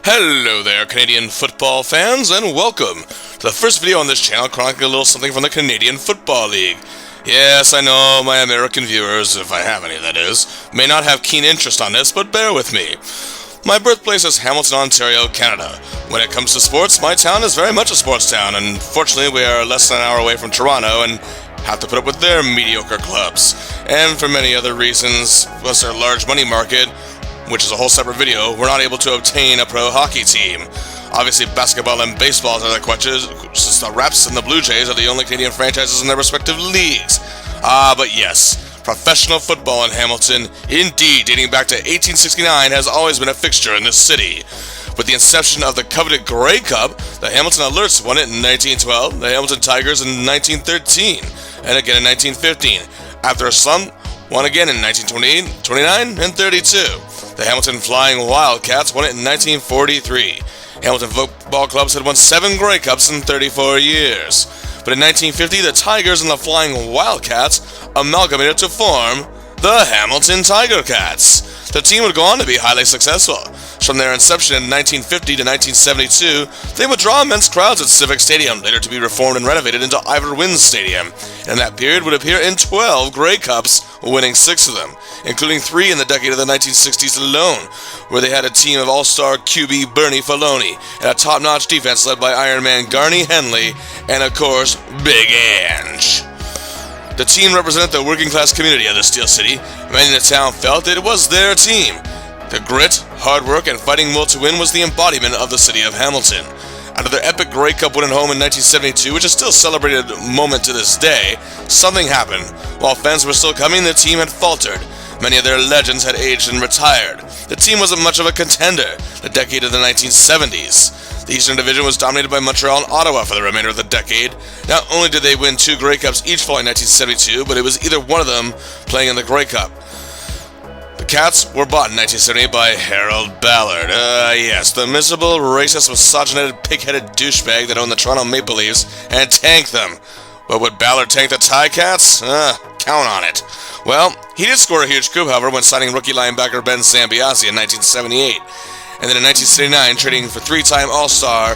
Hello there, Canadian football fans, and welcome to the first video on this channel chronicling a little something from the Canadian Football League. Yes, I know my American viewers, if I have any that is, may not have keen interest on this, but bear with me. My birthplace is Hamilton, Ontario, Canada. When it comes to sports, my town is very much a sports town, and fortunately we are less than an hour away from Toronto and have to put up with their mediocre clubs. And for many other reasons, plus their large money market, which is a whole separate video, we're not able to obtain a pro hockey team. Obviously, basketball and baseball are the questions, since the Raps and the Blue Jays are the only Canadian franchises in their respective leagues. But yes, professional football in Hamilton, indeed dating back to 1869, has always been a fixture in this city. With the inception of the coveted Grey Cup, the Hamilton Alerts won it in 1912, the Hamilton Tigers in 1913, and again in 1915. After a slump, won again in 1928, 29, and 32. The Hamilton Flying Wildcats won it in 1943. Hamilton football clubs had won 7 Grey Cups in 34 years. But in 1950, the Tigers and the Flying Wildcats amalgamated to form the Hamilton Tiger Cats. The team would go on to be highly successful. From their inception in 1950 to 1972, they would draw immense crowds at Civic Stadium, later to be reformed and renovated into Ivor Wynne Stadium. And in that period would appear in 12 Grey Cups, winning 6 of them, including 3 in the decade of the 1960s alone, where they had a team of all-star QB Bernie Faloney and a top-notch defense led by Iron Man Garney Henley and, of course, Big Ange. The team represented the working-class community of the Steel City. Many in the town felt that it was their team. The grit, hard work, and fighting will to win was the embodiment of the city of Hamilton. After their epic Grey Cup win at home in 1972, which is still a celebrated moment to this day, something happened. While fans were still coming, the team had faltered. Many of their legends had aged and retired. The team wasn't much of a contender, the decade of the 1970s. The Eastern Division was dominated by Montreal and Ottawa for the remainder of the decade. Not only did they win 2 Grey Cups each following 1972, but it was either one of them playing in the Grey Cup. The Cats were bought in 1978 by Harold Ballard. Yes, the miserable, racist, misogynistic, pig-headed douchebag that owned the Toronto Maple Leafs, and tanked them. But would Ballard tank the Ticats? Count on it. Well, he did score a huge coup, however, when signing rookie linebacker Ben Zambiasi in 1978. And then in 1979, trading for 3-time All-Star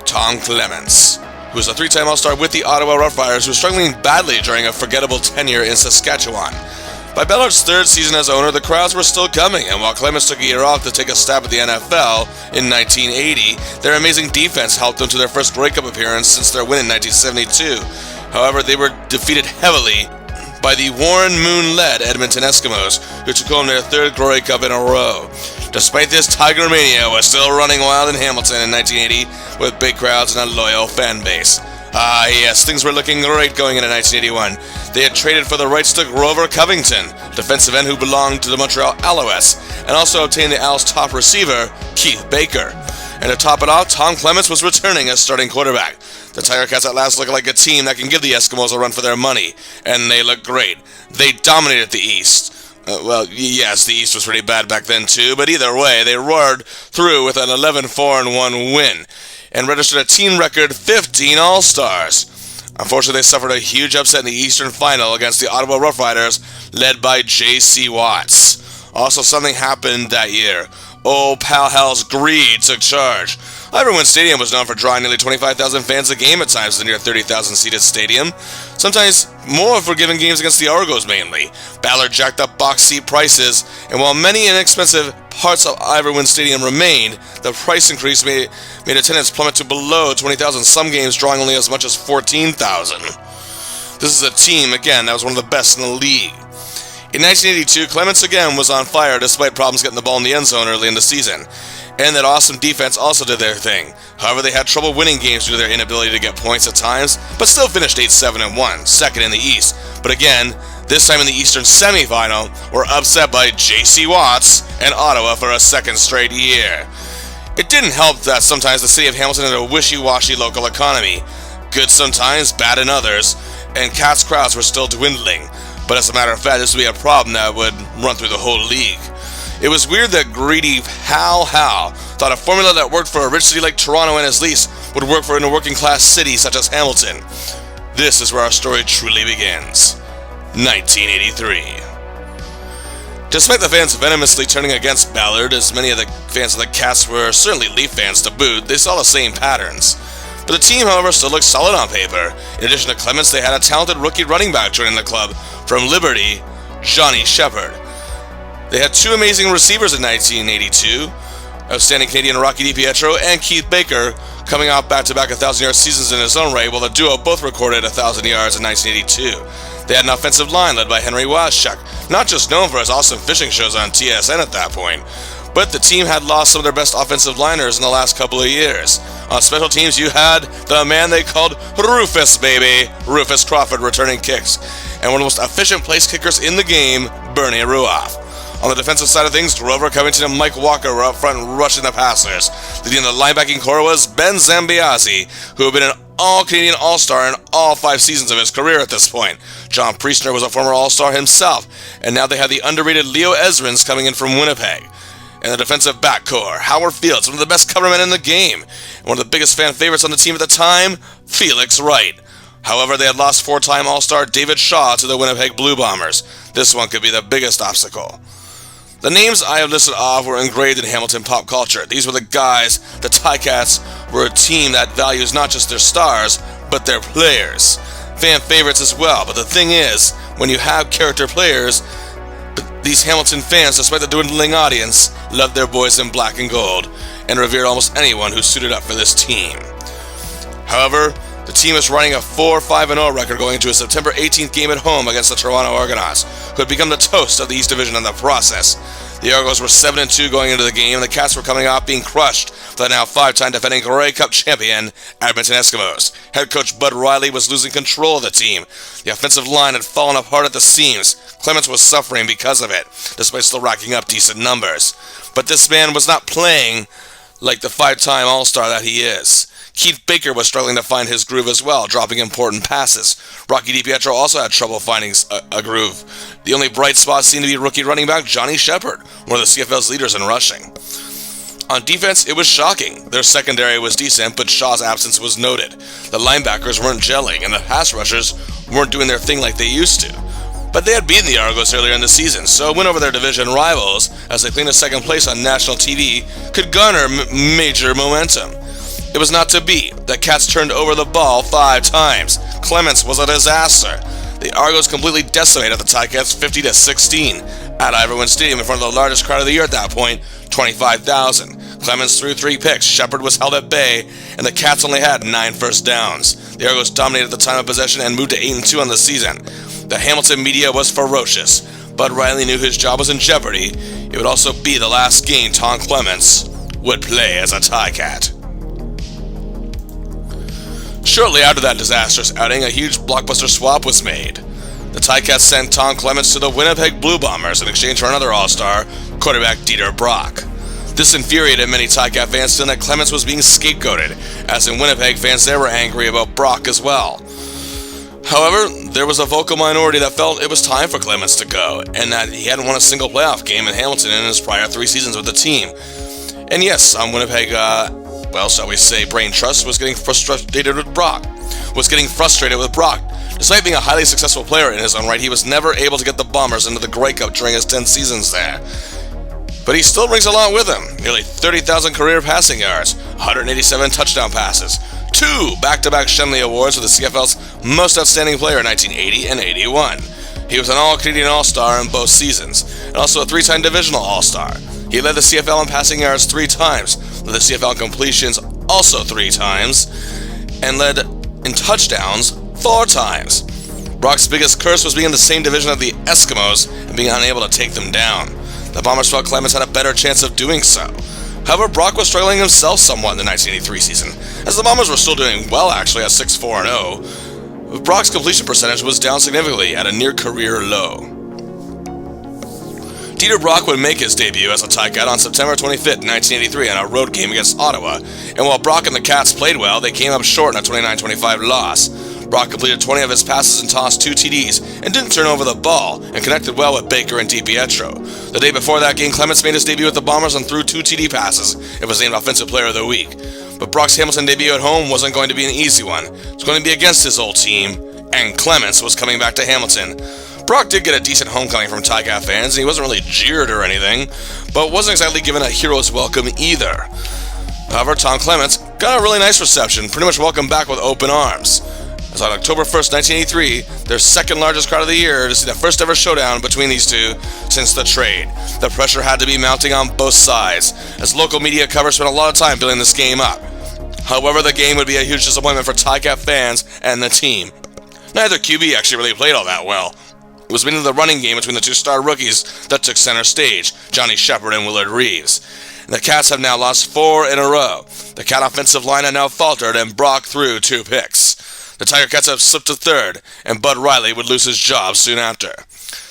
Tom Clements, who was a 3-time All-Star with the Ottawa Roughriders, who was struggling badly during a forgettable tenure in Saskatchewan. By Ballard's 3rd season as owner, the crowds were still coming, and while Clements took a year off to take a stab at the NFL in 1980, their amazing defense helped them to their first Grey Cup appearance since their win in 1972. However, they were defeated heavily by the Warren Moon-led Edmonton Eskimos, who took home their 3rd Grey Cup in a row. Despite this, Tiger Mania was still running wild in Hamilton in 1980, with big crowds and a loyal fan base. Yes, things were looking great going into 1981. They had traded for the right-stick Grover Covington, defensive end who belonged to the Montreal Alouettes, and also obtained the Owls' top receiver, Keith Baker. And to top it off, Tom Clements was returning as starting quarterback. The Tiger Cats at last look like a team that can give the Eskimos a run for their money, and they look great. They dominated the East. Well, yes, the East was pretty bad back then too, but either way, they roared through with an 11-4-1 win, and registered a team record 15 All-Stars. Unfortunately, they suffered a huge upset in the Eastern Final against the Ottawa Roughriders, led by J.C. Watts. Also, something happened that year. Old Pal Hal's greed took charge. Ivor Wynne Stadium was known for drawing nearly 25,000 fans a game at times in the near 30,000-seated stadium. Sometimes more for given games against the Argos mainly. Ballard jacked up box seat prices, and while many inexpensive parts of Ivor Wynne Stadium remained, the price increase made attendance plummet to below 20,000, some games drawing only as much as 14,000. This is a team, again, that was one of the best in the league. In 1982, Clements again was on fire despite problems getting the ball in the end zone early in the season. And that awesome defense also did their thing. However, they had trouble winning games due to their inability to get points at times, but still finished 8-7-1, second in the East. But again, this time in the Eastern semifinal, were upset by J.C. Watts and Ottawa for a second straight year. It didn't help that sometimes the city of Hamilton had a wishy-washy local economy. Good sometimes, bad in others, and Cats crowds were still dwindling. But as a matter of fact, this would be a problem that would run through the whole league. It was weird that greedy Hal thought a formula that worked for a rich city like Toronto and his lease would work for a working-class city such as Hamilton. This is where our story truly begins. 1983. Despite the fans venomously turning against Ballard, as many of the fans of the Cats were certainly Leaf fans to boot, they saw the same patterns. But the team, however, still looked solid on paper. In addition to Clements, they had a talented rookie running back joining the club from Liberty, Johnny Shepard. They had two amazing receivers in 1982, outstanding Canadian Rocky DiPietro and Keith Baker, coming off back-to-back 1,000-yard seasons in his own right, while the duo both recorded 1,000 yards in 1982. They had an offensive line led by Henry Waschuk, not just known for his awesome fishing shows on TSN at that point, but the team had lost some of their best offensive liners in the last couple of years. On special teams, you had the man they called Rufus, baby, Rufus Crawford, returning kicks, and one of the most efficient place kickers in the game, Bernie Ruoff. On the defensive side of things, Grover Covington and Mike Walker were up front rushing the passers. Leading the linebacking core was Ben Zambiasi, who had been an All-Canadian All-Star in all 5 seasons of his career at this point. John Priestner was a former All-Star himself, and now they had the underrated Leo Ezrins coming in from Winnipeg. And the defensive back core, Howard Fields, one of the best covermen in the game, and one of the biggest fan favorites on the team at the time, Felix Wright. However, they had lost 4-time All-Star David Shaw to the Winnipeg Blue Bombers. This one could be the biggest obstacle. The names I have listed off were engraved in Hamilton pop culture. These were the guys. The Ticats were a team that values not just their stars, but their players. Fan favorites as well, but the thing is, when you have character players, these Hamilton fans, despite the dwindling audience, loved their boys in black and gold, and revered almost anyone who suited up for this team. However, the team is running a 4-5-0 record going into a September 18th game at home against the Toronto Argonauts, who had become the toast of the East Division in the process. The Argos were 7-2 going into the game, and the Cats were coming off being crushed by the now 5-time defending Grey Cup champion, Edmonton Eskimos. Head coach Bud Riley was losing control of the team. The offensive line had fallen apart at the seams. Clements was suffering because of it, despite still racking up decent numbers. But this man was not playing like the 5-time All-Star that he is. Keith Baker was struggling to find his groove as well, dropping important passes. Rocky DiPietro also had trouble finding a groove. The only bright spot seemed to be rookie running back Johnny Shepard, one of the CFL's leaders in rushing. On defense, it was shocking. Their secondary was decent, but Shaw's absence was noted. The linebackers weren't gelling, and the pass rushers weren't doing their thing like they used to. But they had beaten the Argos earlier in the season, so a win over their division rivals, as they claimed a second place on national TV, could garner major momentum. It was not to be. The Cats turned over the ball 5 times. Clements was a disaster. The Argos completely decimated the Ticats 50-16 at Iverwin Stadium in front of the largest crowd of the year at that point, 25,000. Clements threw 3 picks, Shepard was held at bay, and the Cats only had 9 first downs. The Argos dominated the time of possession and moved to 8-2 on the season. The Hamilton media was ferocious. Bud Riley knew his job was in jeopardy. It would also be the last game Tom Clements would play as a Ticat. Shortly after that disastrous outing, a huge blockbuster swap was made. The Ticats sent Tom Clements to the Winnipeg Blue Bombers in exchange for another All-Star, quarterback Dieter Brock. This infuriated many Ticat fans, feeling that Clements was being scapegoated, as in Winnipeg fans there were angry about Brock as well. However, there was a vocal minority that felt it was time for Clements to go, and that he hadn't won a single playoff game in Hamilton in his prior 3 seasons with the team. And yes, some Winnipeg shall we say, brain trust was getting frustrated with Brock. Despite being a highly successful player in his own right, he was never able to get the Bombers into the Grey Cup during his 10 seasons there. But he still brings a lot with him. Nearly 30,000 career passing yards, 187 touchdown passes, 2 back-to-back Shenley Awards for the CFL's most outstanding player in 1980 and 81. He was an All-Canadian All-Star in both seasons, and also a 3-time Divisional All-Star. He led the CFL in passing yards 3 times, led the CFL in completions also 3 times, and led in touchdowns 4 times. Brock's biggest curse was being in the same division of the Eskimos and being unable to take them down. The Bombers felt Clements had a better chance of doing so. However, Brock was struggling himself somewhat in the 1983 season, as the Bombers were still doing well actually at 6-4-0. Brock's completion percentage was down significantly at a near-career low. Dieter Brock would make his debut as a Ticat on September 25, 1983 in a road game against Ottawa, and while Brock and the Cats played well, they came up short in a 29-25 loss. Brock completed 20 of his passes and tossed 2 TDs, and didn't turn over the ball, and connected well with Baker and DiPietro. The day before that game, Clements made his debut with the Bombers and threw 2 TD passes, and was named Offensive Player of the Week. But Brock's Hamilton debut at home wasn't going to be an easy one. It was going to be against his old team, and Clements was coming back to Hamilton. Brock did get a decent homecoming from Ticats fans, and he wasn't really jeered or anything, but wasn't exactly given a hero's welcome either. However, Tom Clements got a really nice reception, pretty much welcomed back with open arms. As on October 1st, 1983, their second largest crowd of the year to see the first ever showdown between these two since the trade. The pressure had to be mounting on both sides, as local media coverage spent a lot of time building this game up. However, the game would be a huge disappointment for Ticats fans and the team. Neither QB actually really played all that well. It was mainly the running game between the two star rookies that took center stage, Johnny Shepard and Willard Reeves. And the Cats have now lost 4 in a row. The Cat offensive line had now faltered, and Brock threw 2 picks. The Tiger Cats have slipped to third, and Bud Riley would lose his job soon after.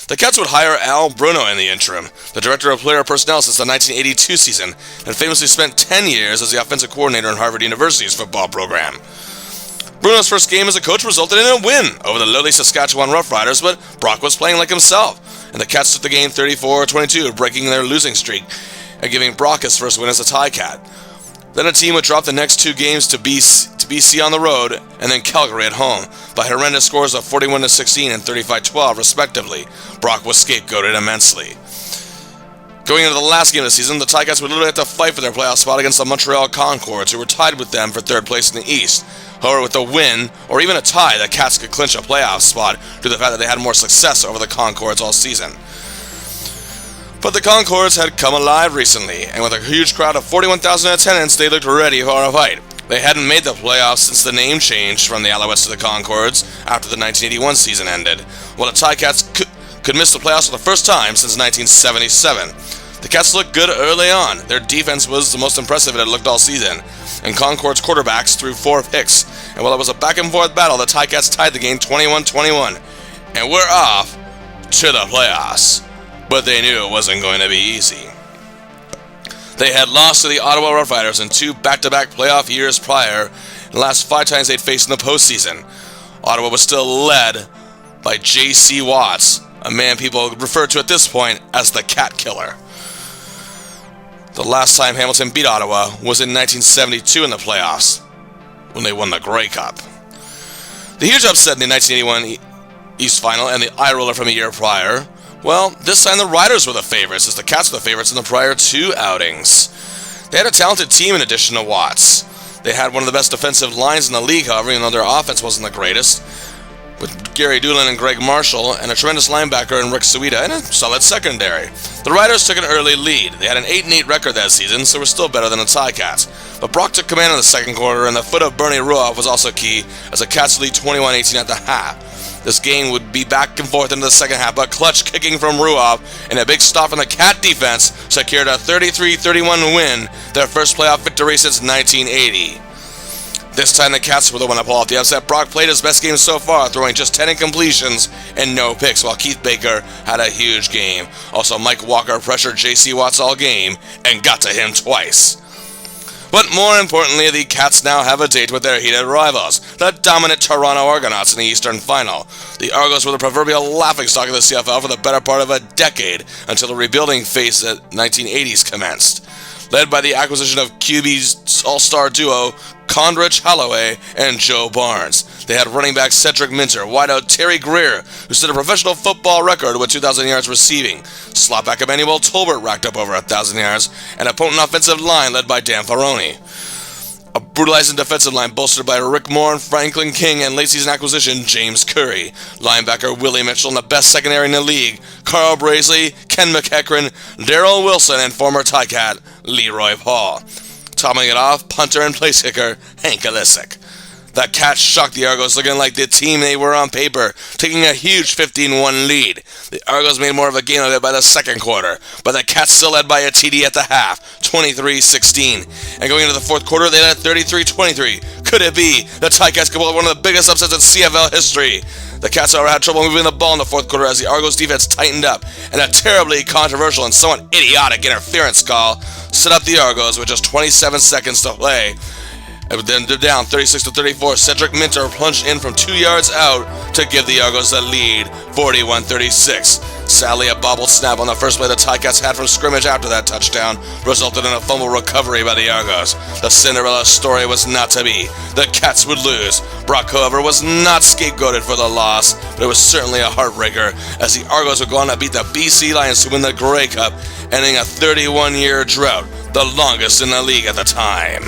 The Cats would hire Al Bruno in the interim, the director of player personnel since the 1982 season, and famously spent 10 years as the offensive coordinator in Harvard University's football program. Bruno's first game as a coach resulted in a win over the lowly Saskatchewan Roughriders, but Brock was playing like himself, and the Cats took the game 34-22, breaking their losing streak and giving Brock his first win as a Ticat. Then a team would drop the next 2 games to BC on the road and then Calgary at home by horrendous scores of 41-16 and 35-12 respectively. Brock was scapegoated immensely. Going into the last game of the season, the Ticats would literally have to fight for their playoff spot against the Montreal Concords, who were tied with them for third place in the East. However, with a win, or even a tie, the Cats could clinch a playoff spot due to the fact that they had more success over the Concords all season. But the Concords had come alive recently, and with a huge crowd of 41,000 in attendance, they looked ready for a fight. They hadn't made the playoffs since the name changed from the Alouettes to the Concords after the 1981 season ended, while the Ticats could miss the playoffs for the first time since 1977. The Cats looked good early on. Their defense was the most impressive it had looked all season, and Concord's quarterbacks threw 4 picks, and while it was a back-and-forth battle, the Ticats tied the game 21-21, and we're off to the playoffs. But they knew it wasn't going to be easy. They had lost to the Ottawa Roughriders in 2 back-to-back playoff years prior, and the last 5 times they'd faced in the postseason. Ottawa was still led by J.C. Watts, a man people refer to at this point as the Cat Killer. The last time Hamilton beat Ottawa was in 1972 in the playoffs, when they won the Grey Cup. The huge upset in the 1981 East Final and the eye roller from a year prior, well, this time the Riders were the favorites, as the Cats were the favorites in the prior 2 outings. They had a talented team in addition to Watts. They had one of the best defensive lines in the league, however, even though their offense wasn't the greatest, with Gary Doolin and Greg Marshall, and a tremendous linebacker in Rick Suida, and a solid secondary. The Riders took an early lead. They had an 8-8 record that season, so were still better than the Ticats. But Brock took command in the second quarter, and the foot of Bernie Ruoff was also key, as the Cats lead 21-18 at the half. This game would be back and forth into the second half, but clutch kicking from Ruoff and a big stop from the Cat defense secured a 33-31 win, their first playoff victory since 1980. This time the Cats were the one to pull off the upset. Brock played his best game so far, throwing just 10 incompletions and no picks, while Keith Baker had a huge game. Also, Mike Walker pressured J.C. Watts all game and got to him twice. But more importantly, the Cats now have a date with their heated rivals, the dominant Toronto Argonauts in the Eastern Final. The Argos were the proverbial laughingstock of the CFL for the better part of a decade, until the rebuilding phase of the 1980s commenced. Led by the acquisition of QB's all-star duo, Condrich Holloway and Joe Barnes. They had running back Cedric Minter, wideout Terry Greer, who set a professional football record with 2,000 yards receiving. Slotback Emmanuel Tolbert racked up over 1,000 yards, and a potent offensive line led by Dan Faroni. A brutalizing defensive line bolstered by Rick Moore, Franklin King, and late-season acquisition James Curry. Linebacker Willie Mitchell and the best secondary in the league, Carl Braisley, Ken McEachran, Darrell Wilson, and former Ticat Leroy Paul. Topping it off, punter and place kicker Hank Alisic. The Cats shocked the Argos, looking like the team they were on paper, taking a huge 15-1 lead. The Argos made more of a game of it by the second quarter, but the Cats still led by a TD at the half, 23-16. And going into the fourth quarter, they led 33-23. Could it be the Ticats could pull one of the biggest upsets in CFL history? The Cats, however, had trouble moving the ball in the fourth quarter as the Argos defense tightened up, and a terribly controversial and somewhat idiotic interference call set up the Argos with just 27 seconds to play. And then they're down 36-34. Cedric Minter plunged in from 2 yards out to give the Argos the lead, 41-36. Sadly, a bobbled snap on the first play the Ticats had from scrimmage after that touchdown resulted in a fumble recovery by the Argos. The Cinderella story was not to be. The Cats would lose. Brock, however, was not scapegoated for the loss, but it was certainly a heartbreaker, as the Argos would go on to beat the BC Lions to win the Grey Cup, ending a 31-year drought, the longest in the league at the time.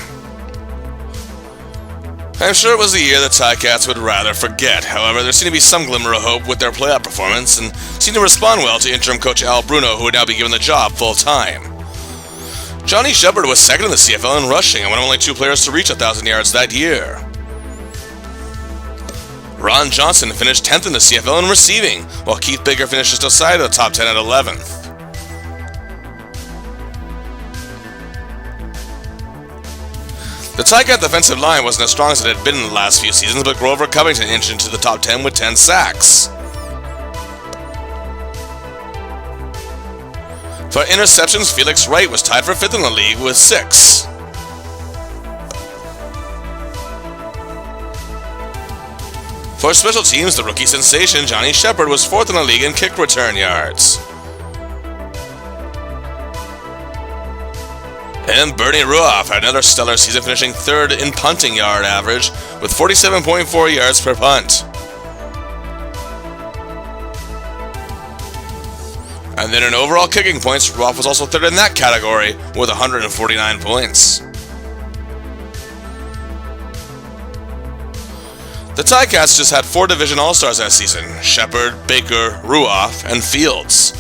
I'm sure it was the year the Ticats would rather forget. However, there seemed to be some glimmer of hope with their playoff performance and seemed to respond well to interim coach Al Bruno, who would now be given the job full-time. Johnny Shepard was second in the CFL in rushing and one of only 2 players to reach 1,000 yards that year. Ron Johnson finished 10th in the CFL in receiving, while Keith Baker finished just outside of the top 10 at 11th. The Ticat defensive line wasn't as strong as it had been in the last few seasons, but Grover Covington inched into the top 10 with 10 sacks. For interceptions, Felix Wright was tied for 5th in the league with 6. For special teams, the rookie sensation Johnny Shepard was 4th in the league in kick return yards. And Bernie Ruoff had another stellar season, finishing 3rd in punting yard average with 47.4 yards per punt. And then in overall kicking points, Ruoff was also 3rd in that category with 149 points. The Ticats just had 4 division All-Stars that season: Shepard, Baker, Ruoff, and Fields.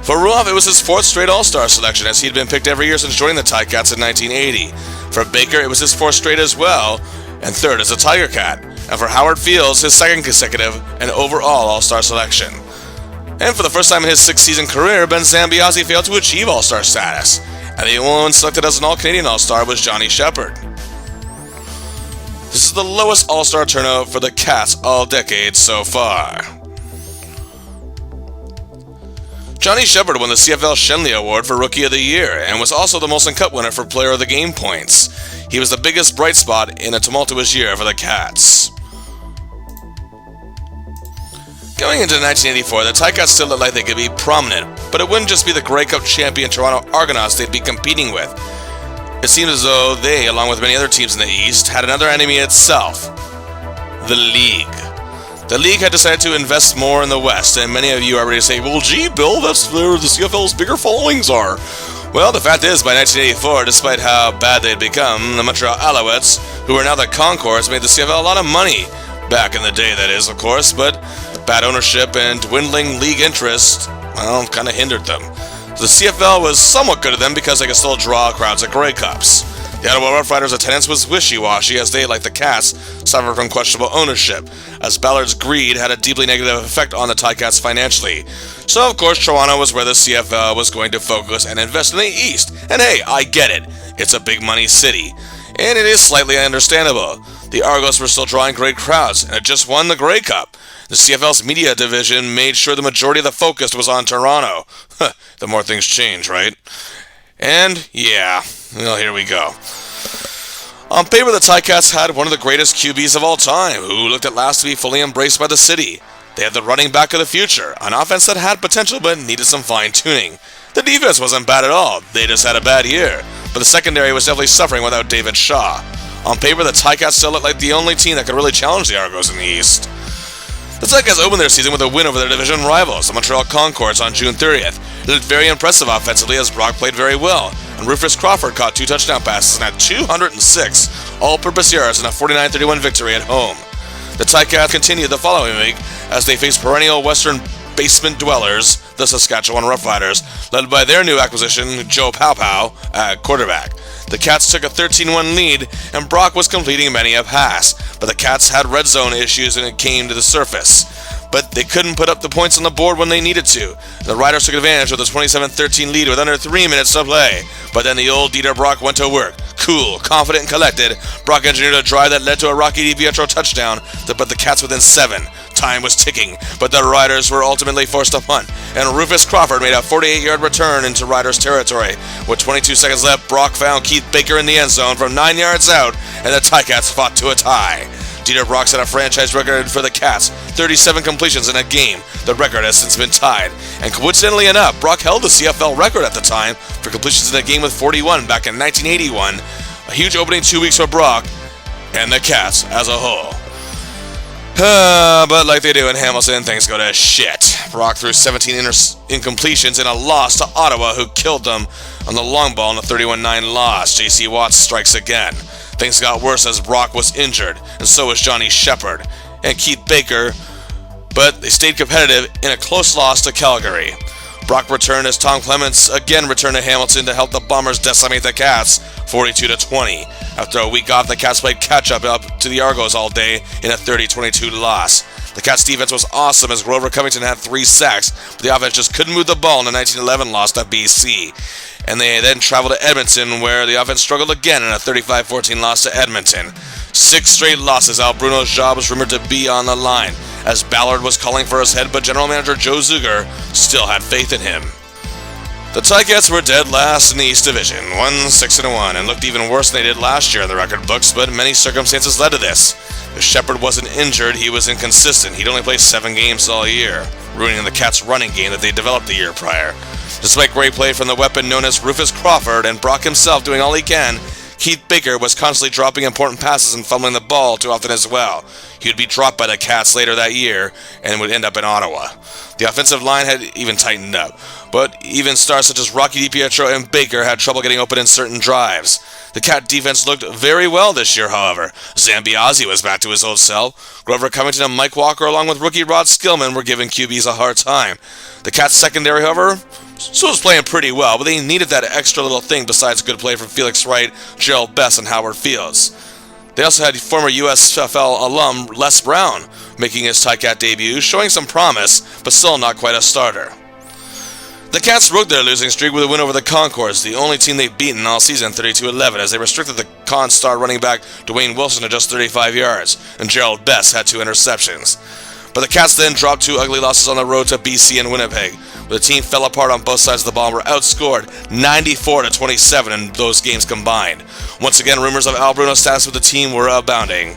For Ruoff, it was his 4th straight All-Star selection, as he had been picked every year since joining the Ticats in 1980. For Baker, it was his 4th straight as well, and 3rd as a Tiger Cat. And for Howard Fields, his 2nd consecutive and overall All-Star selection. And for the first time in his 6-season career, Ben Zambiasi failed to achieve All-Star status, and the only one selected as an All-Canadian All-Star was Johnny Shepard. This is the lowest All-Star turnout for the Cats all decade so far. Johnny Shepard won the CFL Shenley Award for Rookie of the Year and was also the Molson Cup winner for Player of the Game points. He was the biggest bright spot in a tumultuous year for the Cats. Going into 1984, the Ticats still looked like they could be prominent, but it wouldn't just be the Grey Cup champion Toronto Argonauts they'd be competing with. It seemed as though they, along with many other teams in the East, had another enemy itself: the League. The League had decided to invest more in the West, and many of you are ready to say, well, gee, Bill, that's where the CFL's bigger followings are. Well, the fact is, by 1984, despite how bad they'd become, the Montreal Alouettes, who are now the Concords, made the CFL a lot of money. Back in the day, that is, of course, but bad ownership and dwindling league interest, well, kind of hindered them. The CFL was somewhat good to them because they could still draw crowds at Grey Cups. The Ottawa Rough Riders' attendance was wishy-washy, as they, like the Cats, suffered from questionable ownership, as Ballard's greed had a deeply negative effect on the Ticats financially. So, of course, Toronto was where the CFL was going to focus and invest in the East. And hey, I get it. It's a big money city. And it is slightly understandable. The Argos were still drawing great crowds, and had just won the Grey Cup. The CFL's media division made sure the majority of the focus was on Toronto. The more things change, right? And, yeah, well, here we go. On paper, the Ticats had one of the greatest QBs of all time, who looked at last to be fully embraced by the city. They had the running back of the future, an offense that had potential but needed some fine-tuning. The defense wasn't bad at all, they just had a bad year, but the secondary was definitely suffering without David Shaw. On paper, the Ticats still looked like the only team that could really challenge the Argos in the East. The Ticats opened their season with a win over their division rivals, the Montreal Concords, on June 30th. They looked very impressive offensively as Brock played very well, and Rufus Crawford caught 2 touchdown passes and had 206 all-purpose yards in a 49-31 victory at home. The Ticats continued the following week as they faced perennial Western basement dwellers, the Saskatchewan Roughriders, led by their new acquisition, Joe Pow at quarterback. The Cats took a 13-1 lead, and Brock was completing many a pass, but the Cats had red zone issues when it came to the surface. But they couldn't put up the points on the board when they needed to. The Riders took advantage of the 27-13 lead with under 3 minutes to play. But then the old Dieter Brock went to work. Cool, confident, and collected, Brock engineered a drive that led to a Rocky DiPietro touchdown to put the Cats within 7. Time was ticking, but the Riders were ultimately forced to punt, and Rufus Crawford made a 48-yard return into Riders territory. With 22 seconds left, Brock found Keith Baker in the end zone from 9 yards out, and the Ticats fought to a tie. Dieter Brock set a franchise record for the Cats, 37 completions in a game. The record has since been tied. And coincidentally enough, Brock held the CFL record at the time for completions in a game with 41 back in 1981. A huge opening 2 weeks for Brock and the Cats as a whole. But like they do in Hamilton, things go to shit. Brock threw 17 incompletions in a loss to Ottawa, who killed them on the long ball in a 31-9 loss. J.C. Watts strikes again. Things got worse as Brock was injured, and so was Johnny Shepard and Keith Baker, but they stayed competitive in a close loss to Calgary. Brock returned as Tom Clements again returned to Hamilton to help the Bombers decimate the Cats 42-20. After a week off, the Cats played catch-up to the Argos all day in a 30-22 loss. The Cats' defense was awesome as Grover Covington had 3 sacks, but the offense just couldn't move the ball in the 1911 loss to BC. And they then traveled to Edmonton, where the offense struggled again in a 35-14 loss to Edmonton. 6 straight losses. Al Bruno's job was rumored to be on the line, as Ballard was calling for his head, but general manager Joe Zuger still had faith in him. The Ticats were dead last in the East Division, 1-6-1, and looked even worse than they did last year in the record books, but many circumstances led to this. If Shepard wasn't injured, he was inconsistent. He'd only played 7 games all year, ruining the Cats' running game that they developed the year prior. Despite great play from the weapon known as Rufus Crawford and Brock himself doing all he can, Keith Baker was constantly dropping important passes and fumbling the ball too often as well. He would be dropped by the Cats later that year and would end up in Ottawa. The offensive line had even tightened up, but even stars such as Rocky DiPietro and Baker had trouble getting open in certain drives. The Cat defense looked very well this year, however. Zambiazzi was back to his old self. Grover Covington and Mike Walker, along with rookie Rod Skillman, were giving QBs a hard time. The Cats secondary, however, still was playing pretty well, but they needed that extra little thing besides good play from Felix Wright, Gerald Best, and Howard Fields. They also had former USFL alum Les Brown making his Ticat debut, showing some promise, but still not quite a starter. The Cats broke their losing streak with a win over the Concords, the only team they've beaten all season, 32-11, as they restricted the Con star running back Dwayne Wilson to just 35 yards, and Gerald Best had 2 interceptions. But the Cats then dropped 2 ugly losses on the road to BC and Winnipeg, where the team fell apart on both sides of the ball and were outscored 94-27 in those games combined. Once again, rumors of Al Bruno's status with the team were abounding.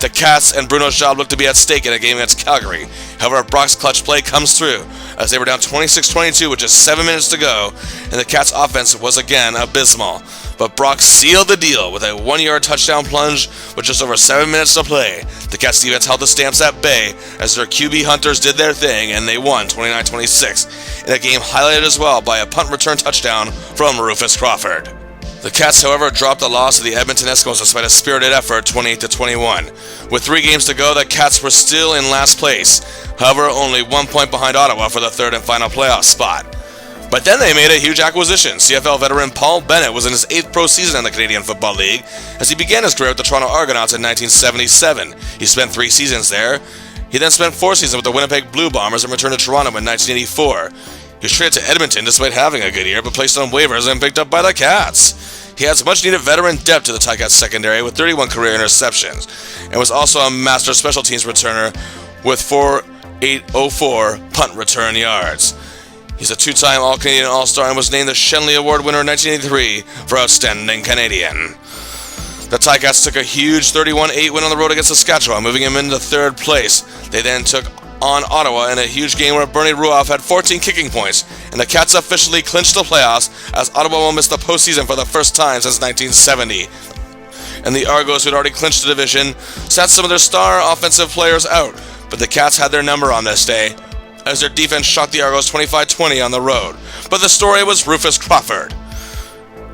The Cats and Bruno's job looked to be at stake in a game against Calgary. However, Brock's clutch play comes through, as they were down 26-22 with just 7 minutes to go, and the Cats' offense was again abysmal. But Brock sealed the deal with a 1-yard touchdown plunge with just over 7 minutes to play. The Cats defense held the Stamps at bay as their QB hunters did their thing, and they won 29-26, in a game highlighted as well by a punt return touchdown from Rufus Crawford. The Cats, however, dropped the loss to the Edmonton Eskimos despite a spirited effort, 28-21. With 3 games to go, the Cats were still in last place, however, only 1 point behind Ottawa for the 3rd and final playoff spot. But then they made a huge acquisition. CFL veteran Paul Bennett was in his 8th pro season in the Canadian Football League, as he began his career with the Toronto Argonauts in 1977. He spent 3 seasons there. He then spent 4 seasons with the Winnipeg Blue Bombers and returned to Toronto in 1984. He was traded to Edmonton despite having a good year, but placed on waivers and picked up by the Cats. He adds much-needed veteran depth to the Ticats secondary with 31 career interceptions, and was also a master special teams returner with 4,804 punt return yards. He's a 2-time All-Canadian All-Star and was named the Shenley Award winner in 1983 for Outstanding Canadian. The Ticats took a huge 31-8 win on the road against Saskatchewan, moving him into 3rd place. They then took on Ottawa in a huge game where Bernie Ruoff had 14 kicking points, and the Cats officially clinched the playoffs as Ottawa will miss the postseason for the first time since 1970. And the Argos, who had already clinched the division, sat some of their star offensive players out, but the Cats had their number on this day, as their defense shocked the Argos 25-20 on the road. But the story was Rufus Crawford.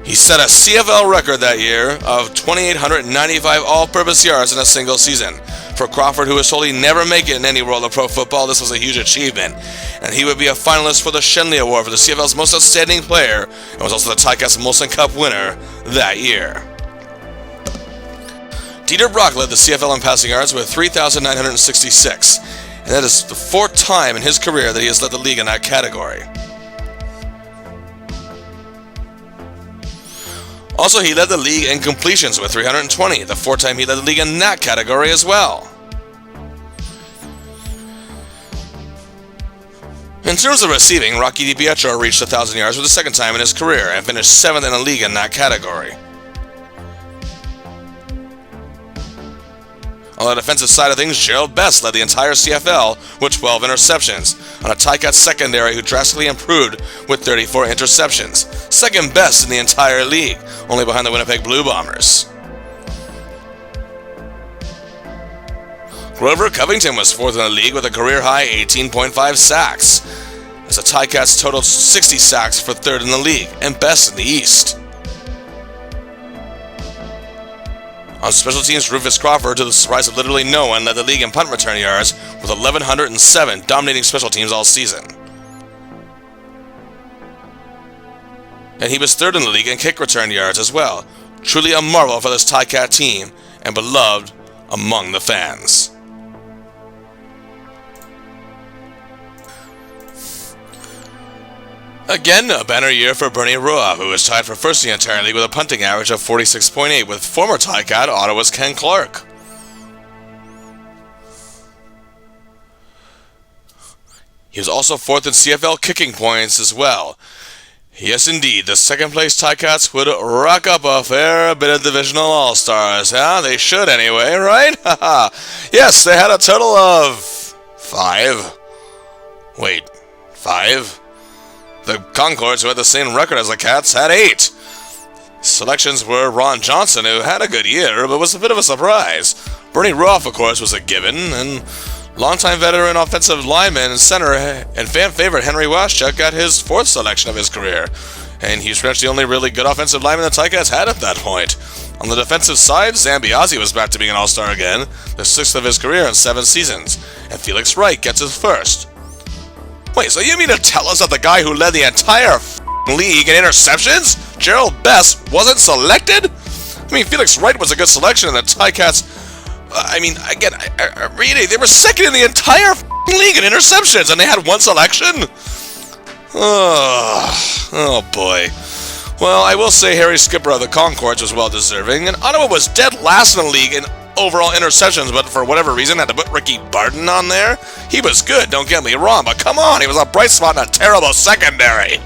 He set a CFL record that year of 2,895 all-purpose yards in a single season. For Crawford, who was told he'd never make it in any world of pro football, this was a huge achievement, and he would be a finalist for the Shenley Award for the CFL's most outstanding player, and was also the Ticats Molson Cup winner that year. Dieter Brock led the CFL in passing yards with 3,966, and that is the 4th time in his career that he has led the league in that category. Also, he led the league in completions with 320, the 4th time he led the league in that category as well. In terms of receiving, Rocky DiPietro reached 1,000 yards for the 2nd time in his career and finished 7th in the league in that category. On the defensive side of things, Gerald Best led the entire CFL with 12 interceptions, on a Ticats secondary who drastically improved with 34 interceptions, second best in the entire league, only behind the Winnipeg Blue Bombers. Grover Covington was fourth in the league with a career-high 18.5 sacks, as the Ticats totaled 60 sacks for third in the league and best in the East. On special teams, Rufus Crawford, to the surprise of literally no one, led the league in punt return yards with 1,107, dominating special teams all season. And he was third in the league in kick return yards as well. Truly a marvel for this Ticat team, and beloved among the fans. Again, a banner year for Bernie Ruoff, who was tied for first in the entire league with a punting average of 46.8 with former Ticat Ottawa's Ken Clark. He was also fourth in CFL kicking points as well. Yes, indeed, the second-place Ticats would rack up a fair bit of divisional all-stars. Yeah, they should anyway, right? Yes, they had a total of 5. Wait, 5? The Concords, who had the same record as the Cats, had 8. Selections were Ron Johnson, who had a good year, but was a bit of a surprise. Bernie Ruoff, of course, was a given, and longtime veteran offensive lineman and center and fan favorite Henry Waschuk got his 4th selection of his career, and he's pretty much the only really good offensive lineman the Ticats had at that point. On the defensive side, Zambiazzi was back to being an all-star again, the 6th of his career in 7 seasons, and Felix Wright gets his 1st. Wait, so you mean to tell us that the guy who led the entire league in interceptions, Gerald Best, wasn't selected? I mean, Felix Wright was a good selection, and the Ticats, really, they were second in the entire league in interceptions, and they had 1 selection? Oh boy. Well, I will say Harry Skipper of the Concords was well-deserving, and Ottawa was dead last in the league in overall interceptions, but for whatever reason had to put Ricky Barton on there. He was good, don't get me wrong, but come on, he was a bright spot in a terrible secondary.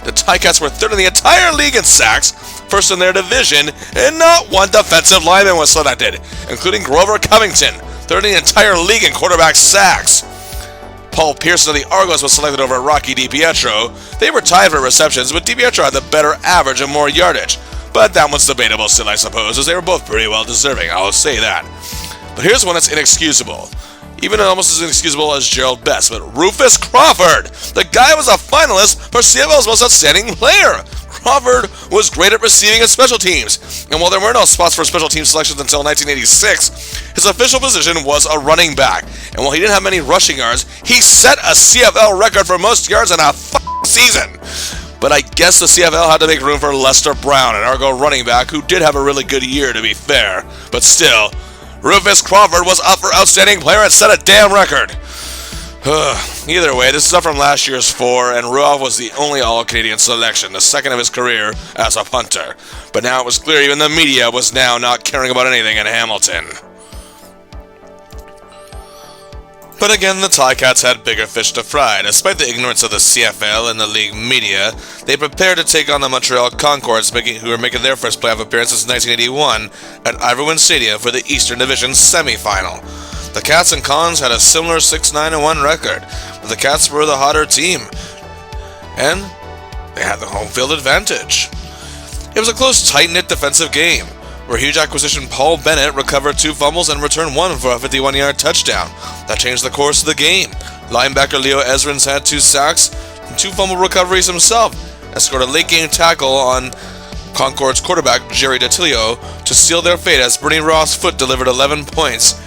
The Ticats were third in the entire league in sacks, first in their division, and not 1 defensive lineman was selected, including Grover Covington, third in the entire league in quarterback sacks. Paul Pearson of the Argos was selected over Rocky DiPietro. They were tied for receptions, but DiPietro had the better average and more yardage. But that one's debatable still, I suppose, as they were both pretty well deserving, I'll say that. But here's one that's inexcusable. Even almost as inexcusable as Gerald Best, but Rufus Crawford! The guy was a finalist for CFL's Most Outstanding Player! Crawford was great at receiving and special teams, and while there were no spots for special team selections until 1986, his official position was a running back, and while he didn't have many rushing yards, he set a CFL record for most yards in a season! But I guess the CFL had to make room for Lester Brown, an Argo running back who did have a really good year, to be fair. But still, Rufus Crawford was up for Outstanding Player and set a damn record. Either way, this is up from last year's 4, and Ruoff was the only All-Canadian selection, the 2nd of his career as a punter. But now it was clear even the media was now not caring about anything in Hamilton. But again, the Ticats had bigger fish to fry. Despite the ignorance of the CFL and the league media, they prepared to take on the Montreal Concords, who were making their first playoff appearance since 1981 at Ivor Stadium for the Eastern Division semifinal. The Cats and Cons had a similar 6-9-1 record, but the Cats were the hotter team, and they had the home field advantage. It was a close, tight-knit defensive game, where huge acquisition Paul Bennett recovered 2 fumbles and returned 1 for a 51-yard touchdown. That changed the course of the game. Linebacker Leo Ezrins had 2 sacks and 2 fumble recoveries himself, and scored a late-game tackle on Concord's quarterback Jerry Datilio to seal their fate as Bernie Ross's foot delivered 11 points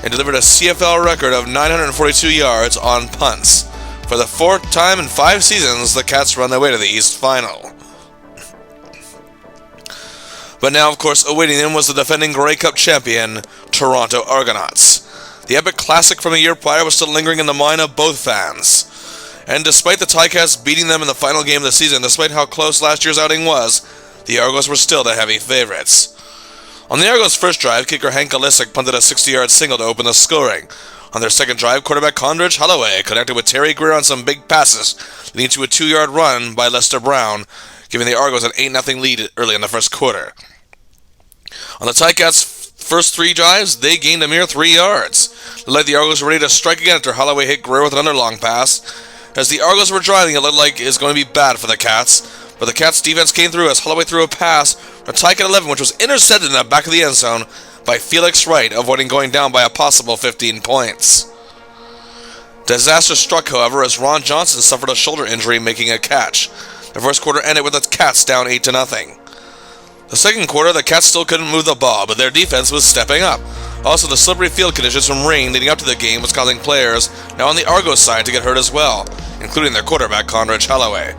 and delivered a CFL record of 942 yards on punts. For the 4th time in 5 seasons, the Cats run their way to the East Final. But now, of course, awaiting them was the defending Grey Cup champion, Toronto Argonauts. The epic classic from a year prior was still lingering in the mind of both fans. And despite the Ticats beating them in the final game of the season, despite how close last year's outing was, the Argos were still the heavy favorites. On the Argos' first drive, kicker Hank Alisic punted a 60-yard single to open the scoring. On their second drive, quarterback Condridge Holloway connected with Terry Greer on some big passes, leading to a 2-yard run by Lester Brown, giving the Argos an 8-0 lead early in the first quarter. On the Ticats' first 3 drives, they gained a mere 3 yards. Like the Argos were ready to strike again after Holloway hit Greer with another long pass. As the Argos were driving, it looked like it was going to be bad for the Cats, but the Cats' defense came through as Holloway threw a pass from Tyke at 11, which was intercepted in the back of the end zone by Felix Wright, avoiding going down by a possible 15 points. Disaster struck, however, as Ron Johnson suffered a shoulder injury making a catch. The first quarter ended with the Cats down 8-0. The second quarter, the Cats still couldn't move the ball, but their defense was stepping up. Also, the slippery field conditions from rain leading up to the game was causing players now on the Argos side to get hurt as well, including their quarterback Conrad Holloway.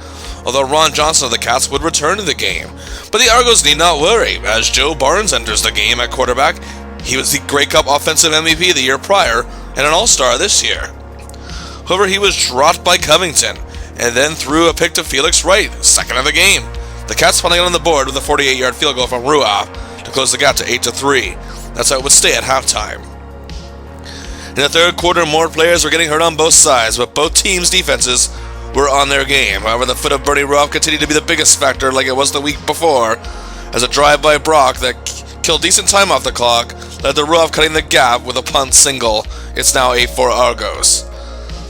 Although Ron Johnson of the Cats would return to the game. But the Argos need not worry, as Joe Barnes enters the game at quarterback. He was the Grey Cup Offensive MVP the year prior, and an All-Star this year. However, he was dropped by Covington, and then threw a pick to Felix Wright, second of the game. The Cats finally got on the board with a 48-yard field goal from Ruoff to close the gap to 8-3. That's how it would stay at halftime. In the third quarter, more players were getting hurt on both sides, but both teams' defenses were on their game. However, the foot of Bernie Ruoff continued to be the biggest factor like it was the week before, as a drive by Brock that killed decent time off the clock led to Ruoff cutting the gap with a punt single. It's now 8-4 Argos.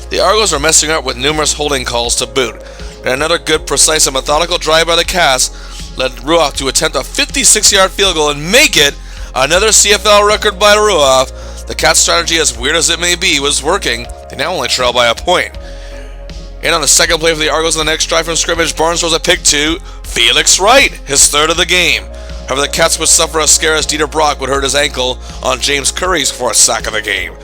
The Argos are messing up with numerous holding calls to boot, and another good, precise, and methodical drive by the Cats led Ruoff to attempt a 56-yard field goal and make it another CFL record by Ruoff. The Cats' strategy, as weird as it may be, was working. They now only trail by a point. And on the second play for the Argos on the next drive from scrimmage, Barnes throws a pick to Felix Wright, his third of the game. However, the Cats would suffer a scare as Dieter Brock would hurt his ankle on James Curry's fourth sack of the game.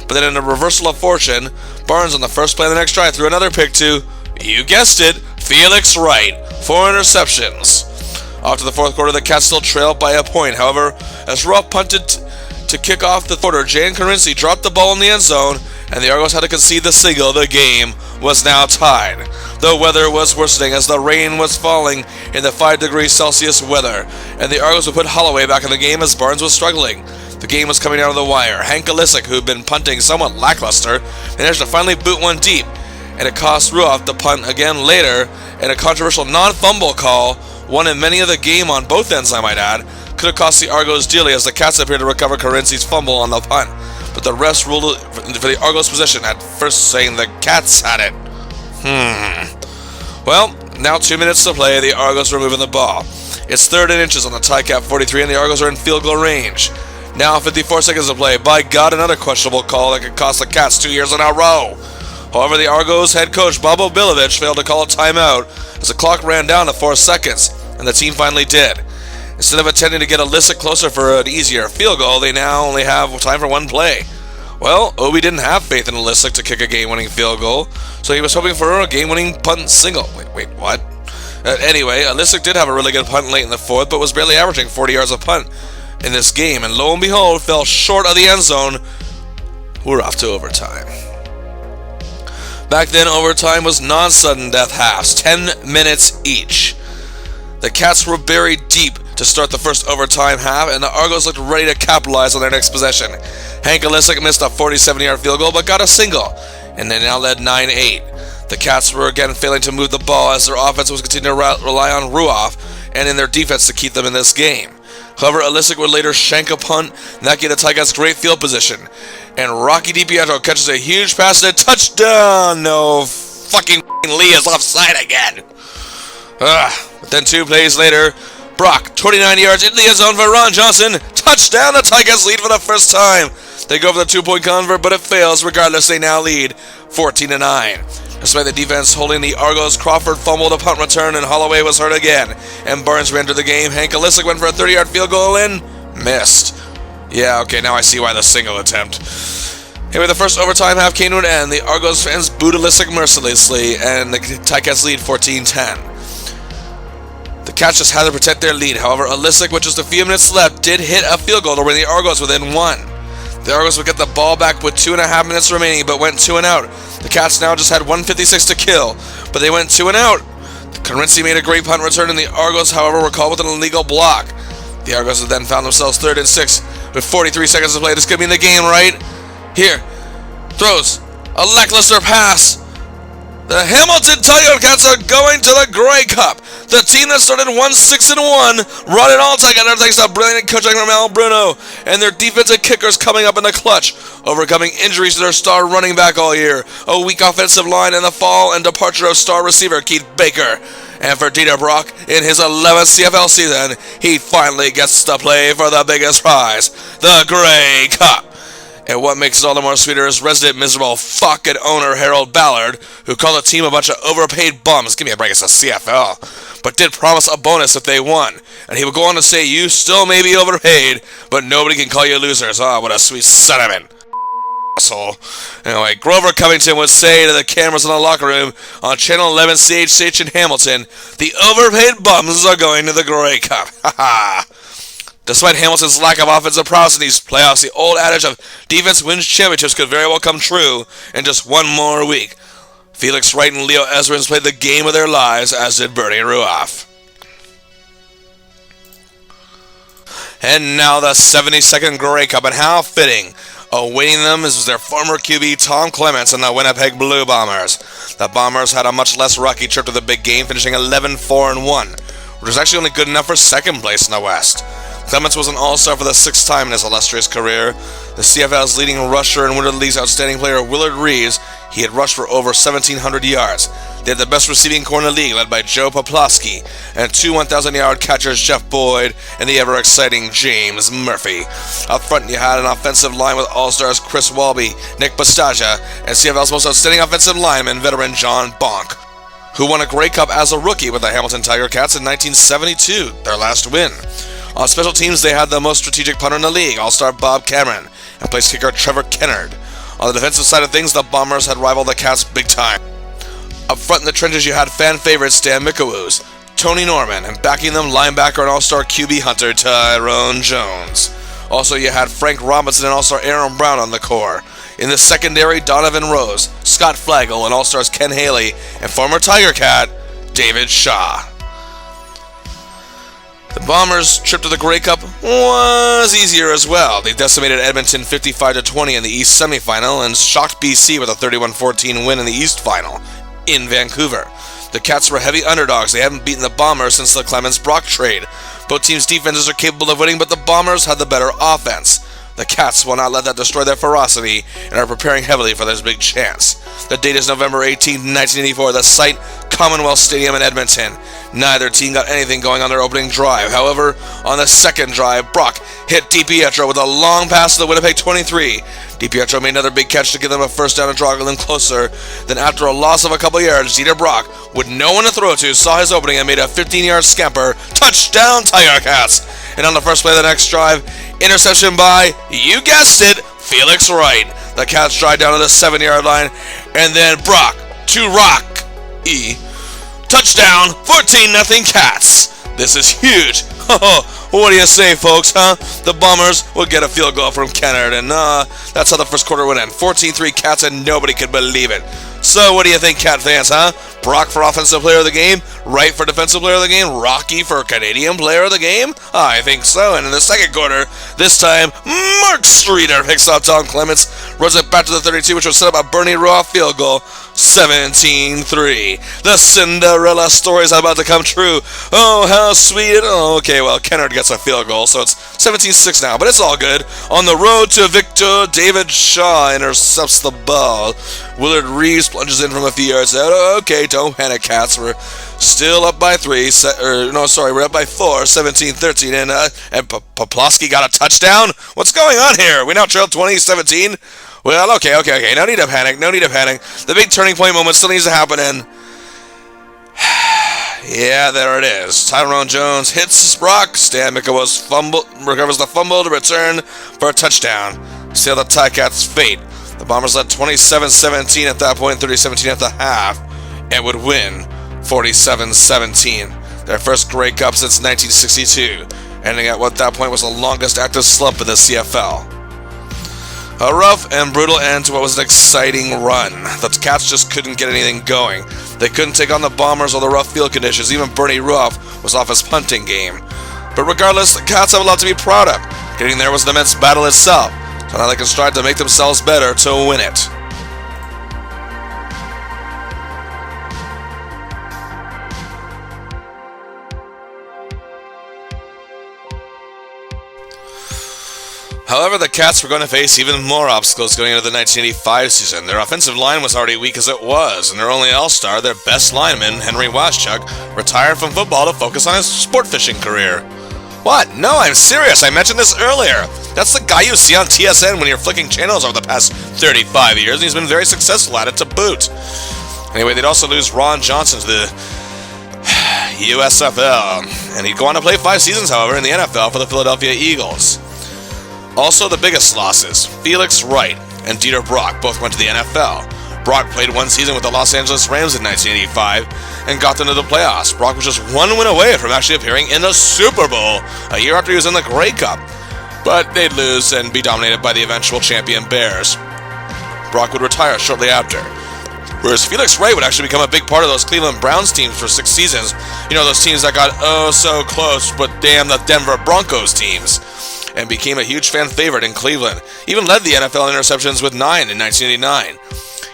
But then in a reversal of fortune, Barnes on the first play of the next drive threw another pick to, you guessed it, Felix Wright. 4 interceptions. After the fourth quarter, the Cats still trailed by a point. However, as Ruoff punted to kick off the quarter, Jan Carinci dropped the ball in the end zone, and the Argos had to concede the single. The game was now tied. The weather was worsening as the rain was falling in the 5 degrees Celsius weather, and the Argos would put Holloway back in the game as Barnes was struggling. The game was coming down to the wire. Hank Alisic, who had been punting somewhat lackluster, managed to finally boot one deep, and it cost Ruoff the punt again later, and a controversial non-fumble call, one in many of the game on both ends, I might add, could have cost the Argos dearly as the Cats appeared to recover Carenci's fumble on the punt. But the refs ruled for the Argos position, at first saying the Cats had it. Well, now 2 minutes to play, the Argos were moving the ball. It's 3rd and inches on the tie cap 43, and the Argos are in field goal range. Now 54 seconds to play. By God, another questionable call that could cost the Cats 2 years in a row. However, the Argos head coach Bobo Bilovich failed to call a timeout as the clock ran down to 4 seconds, and the team finally did. Instead of attempting to get Alisic closer for an easier field goal, they now only have time for one play. Well, Obi didn't have faith in Alisic to kick a game-winning field goal, so he was hoping for a game-winning punt single. Wait, what? Anyway, Alisic did have a really good punt late in the fourth, but was barely averaging 40 yards a punt in this game, and lo and behold, fell short of the end zone. We're off to overtime. Back then, overtime was non-sudden death halves, 10 minutes each. The Cats were buried deep to start the first overtime half, and the Argos looked ready to capitalize on their next possession. Hank Alisic missed a 47-yard field goal, but got a single, and they now led 9-8. The Cats were again failing to move the ball as their offense was continuing to rely on Ruoff and in their defense to keep them in this game. However, Alisic would later shank a punt, and that gave the Tigers great field position. And Rocky DiPietro catches a huge pass and a touchdown! No, fucking Lee is offside again. But then 2 plays later, Brock, 29 yards into the end zone for Ron Johnson. Touchdown, the Tigers lead for the first time. They go for the 2-point convert, but it fails. Regardless, they now lead 14-9. Despite the defense holding the Argos, Crawford fumbled a punt return and Holloway was hurt again. And Barnes re-entered the game. Hank Alisic went for a 30-yard field goal and missed. Yeah, okay, now I see why the single attempt. Anyway, the first overtime half came to an end. The Argos fans booed Alisic mercilessly, and the Ticats lead 14-10. The Cats just had to protect their lead. However, Alisic, with just a few minutes left, did hit a field goal to bring the Argos within 1. The Argos would get the ball back with 2.5 minutes remaining, but went 2 and out. The Cats now just had 1:56 to kill, but they went 2 and out. Carinci made a great punt return, and the Argos, however, were called with an illegal block. The Argos then found themselves 3rd and 6 with 43 seconds to play. This could be in the game, right? Here, throws a lackluster pass The Hamilton Tiger Cats are going to the Grey Cup. The team that started 1-6-1 run it all together thanks to brilliant coaching from Al Bruno and their defensive kickers coming up in the clutch, overcoming injuries to their star running back all year, a weak offensive line in the fall, and departure of star receiver Keith Baker. And for Dieter Brock, in his 11th CFL season, he finally gets to play for the biggest prize, the Grey Cup. And what makes it all the more sweeter is resident miserable fucking owner Harold Ballard, who called the team a bunch of overpaid bums. Give me a break, it's a CFL. But did promise a bonus if they won. And he would go on to say, you still may be overpaid, but nobody can call you losers. Ah, what a sweet sentiment. Asshole. Anyway, Grover Covington would say to the cameras in the locker room on Channel 11 CHH in Hamilton, the overpaid bums are going to the Grey Cup. Haha. Despite Hamilton's lack of offensive prowess in these playoffs, the old adage of defense wins championships could very well come true in just one more week. Felix Wright and Leo Ezrins played the game of their lives, as did Bernie Ruoff. And now the 72nd Grey Cup, and how fitting. Awaiting them is their former QB Tom Clements and the Winnipeg Blue Bombers. The Bombers had a much less rocky trip to the big game, finishing 11-4-1, which was actually only good enough for second place in the West. Clements was an all-star for the sixth time in his illustrious career. The CFL's leading rusher and Winter League's outstanding player Willard Reeves, he had rushed for over 1,700 yards. They had the best receiving corps in the league, led by Joe Poplawski, and two 1,000-yard catchers Jeff Boyd and the ever-exciting James Murphy. Up front, you had an offensive line with all-stars Chris Walby, Nick Bastaja, and CFL's most outstanding offensive lineman, veteran John Bonk, who won a Grey Cup as a rookie with the Hamilton Tiger Cats in 1972, their last win. On special teams, they had the most strategic punter in the league, all-star Bob Cameron, and place kicker Trevor Kennard. On the defensive side of things, the Bombers had rivaled the Cats big time. Up front in the trenches, you had fan favorites Stan Mikawoos, Tony Norman, and backing them, linebacker and all-star QB hunter Tyrone Jones. Also, you had Frank Robinson and all-star Aaron Brown on the core. In the secondary, Donovan Rose, Scott Flagel, and all-stars Ken Haley, and former Tiger Cat David Shaw. The Bombers' trip to the Grey Cup was easier as well. They decimated Edmonton 55-20 in the East semifinal and shocked BC with a 31-14 win in the East final in Vancouver. The Cats were heavy underdogs. They hadn't beaten the Bombers since the Clements-Brock trade. Both teams' defenses are capable of winning, but the Bombers had the better offense. The Cats will not let that destroy their ferocity and are preparing heavily for this big chance. The date is November 18, 1984. The site, Commonwealth Stadium in Edmonton. Neither team got anything going on their opening drive. However, on the second drive, Brock hit DiPietro with a long pass to the Winnipeg 23. DiPietro made another big catch to give them a first down and draw them closer. Then after a loss of a couple yards, Dieter Brock, with no one to throw to, saw his opening and made a 15-yard scamper. Touchdown, Tiger Cats! And on the first play of the next drive, interception by, you guessed it, Felix Wright. The Cats drive down to the 7-yard line, and then Brock to Rock E. Touchdown, 14-0 Cats. This is huge. What do you say, folks, huh? The Bombers would get a field goal from Kennard, and that's how the first quarter would end. 14-3 Cats, and nobody could believe it. So what do you think, Cat fans, huh? Brock for Offensive Player of the Game, Wright for Defensive Player of the Game, Rocky for Canadian Player of the Game? I think so, and in the second quarter, this time, Mark Streeter picks up Tom Clements, runs it back to the 32, which was set up a Bernie Ruoff field goal, 17-3. The Cinderella story is about to come true. Oh, how sweet. Oh, okay, well, Kennard gets a field goal, so it's 17-6 now, but it's all good. On the road to victor, David Shaw intercepts the ball. Willard Reeves plunges in from a few yards out. Okay, don't panic, Cats. We're still up by 4, 17-13, and Poplawski got a touchdown? What's going on here? We now trail 20-17? Well, okay, no need to panic. The big turning point moment still needs to happen, and yeah, there it is. Tyrone Jones hits Brock. Stan Mikawoos recovers the fumble to return for a touchdown. Seal the Ticats' fate. The Bombers led 27-17 at that point, 30-17 at the half, and would win 47-17. Their first Grey Cup since 1962, ending at what at that point was the longest active slump in the CFL. A rough and brutal end to what was an exciting run. The Cats just couldn't get anything going. They couldn't take on the Bombers or the rough field conditions. Even Bernie Ruoff was off his punting game. But regardless, the Cats have a lot to be proud of. Getting there was an immense battle itself, so now they can strive to make themselves better to win it. However, the Cats were going to face even more obstacles going into the 1985 season. Their offensive line was already weak as it was, and their only all-star, their best lineman, Henry Waschuk, retired from football to focus on his sport fishing career. What? No, I'm serious. I mentioned this earlier. That's the guy you see on TSN when you're flicking channels over the past 35 years, and he's been very successful at it to boot. Anyway, they'd also lose Ron Johnson to the USFL, and he'd go on to play 5 seasons, however, in the NFL for the Philadelphia Eagles. Also, the biggest losses, Felix Wright and Dieter Brock both went to the NFL. Brock played 1 season with the Los Angeles Rams in 1985 and got them to the playoffs. Brock was just 1 win away from actually appearing in the Super Bowl a year after he was in the Grey Cup. But they'd lose and be dominated by the eventual champion Bears. Brock would retire shortly after. Whereas Felix Wright would actually become a big part of those Cleveland Browns teams for 6 seasons. You know, those teams that got oh so close, but damn the Denver Broncos teams. And became a huge fan favorite in Cleveland. Even led the NFL in interceptions with 9 in 1989.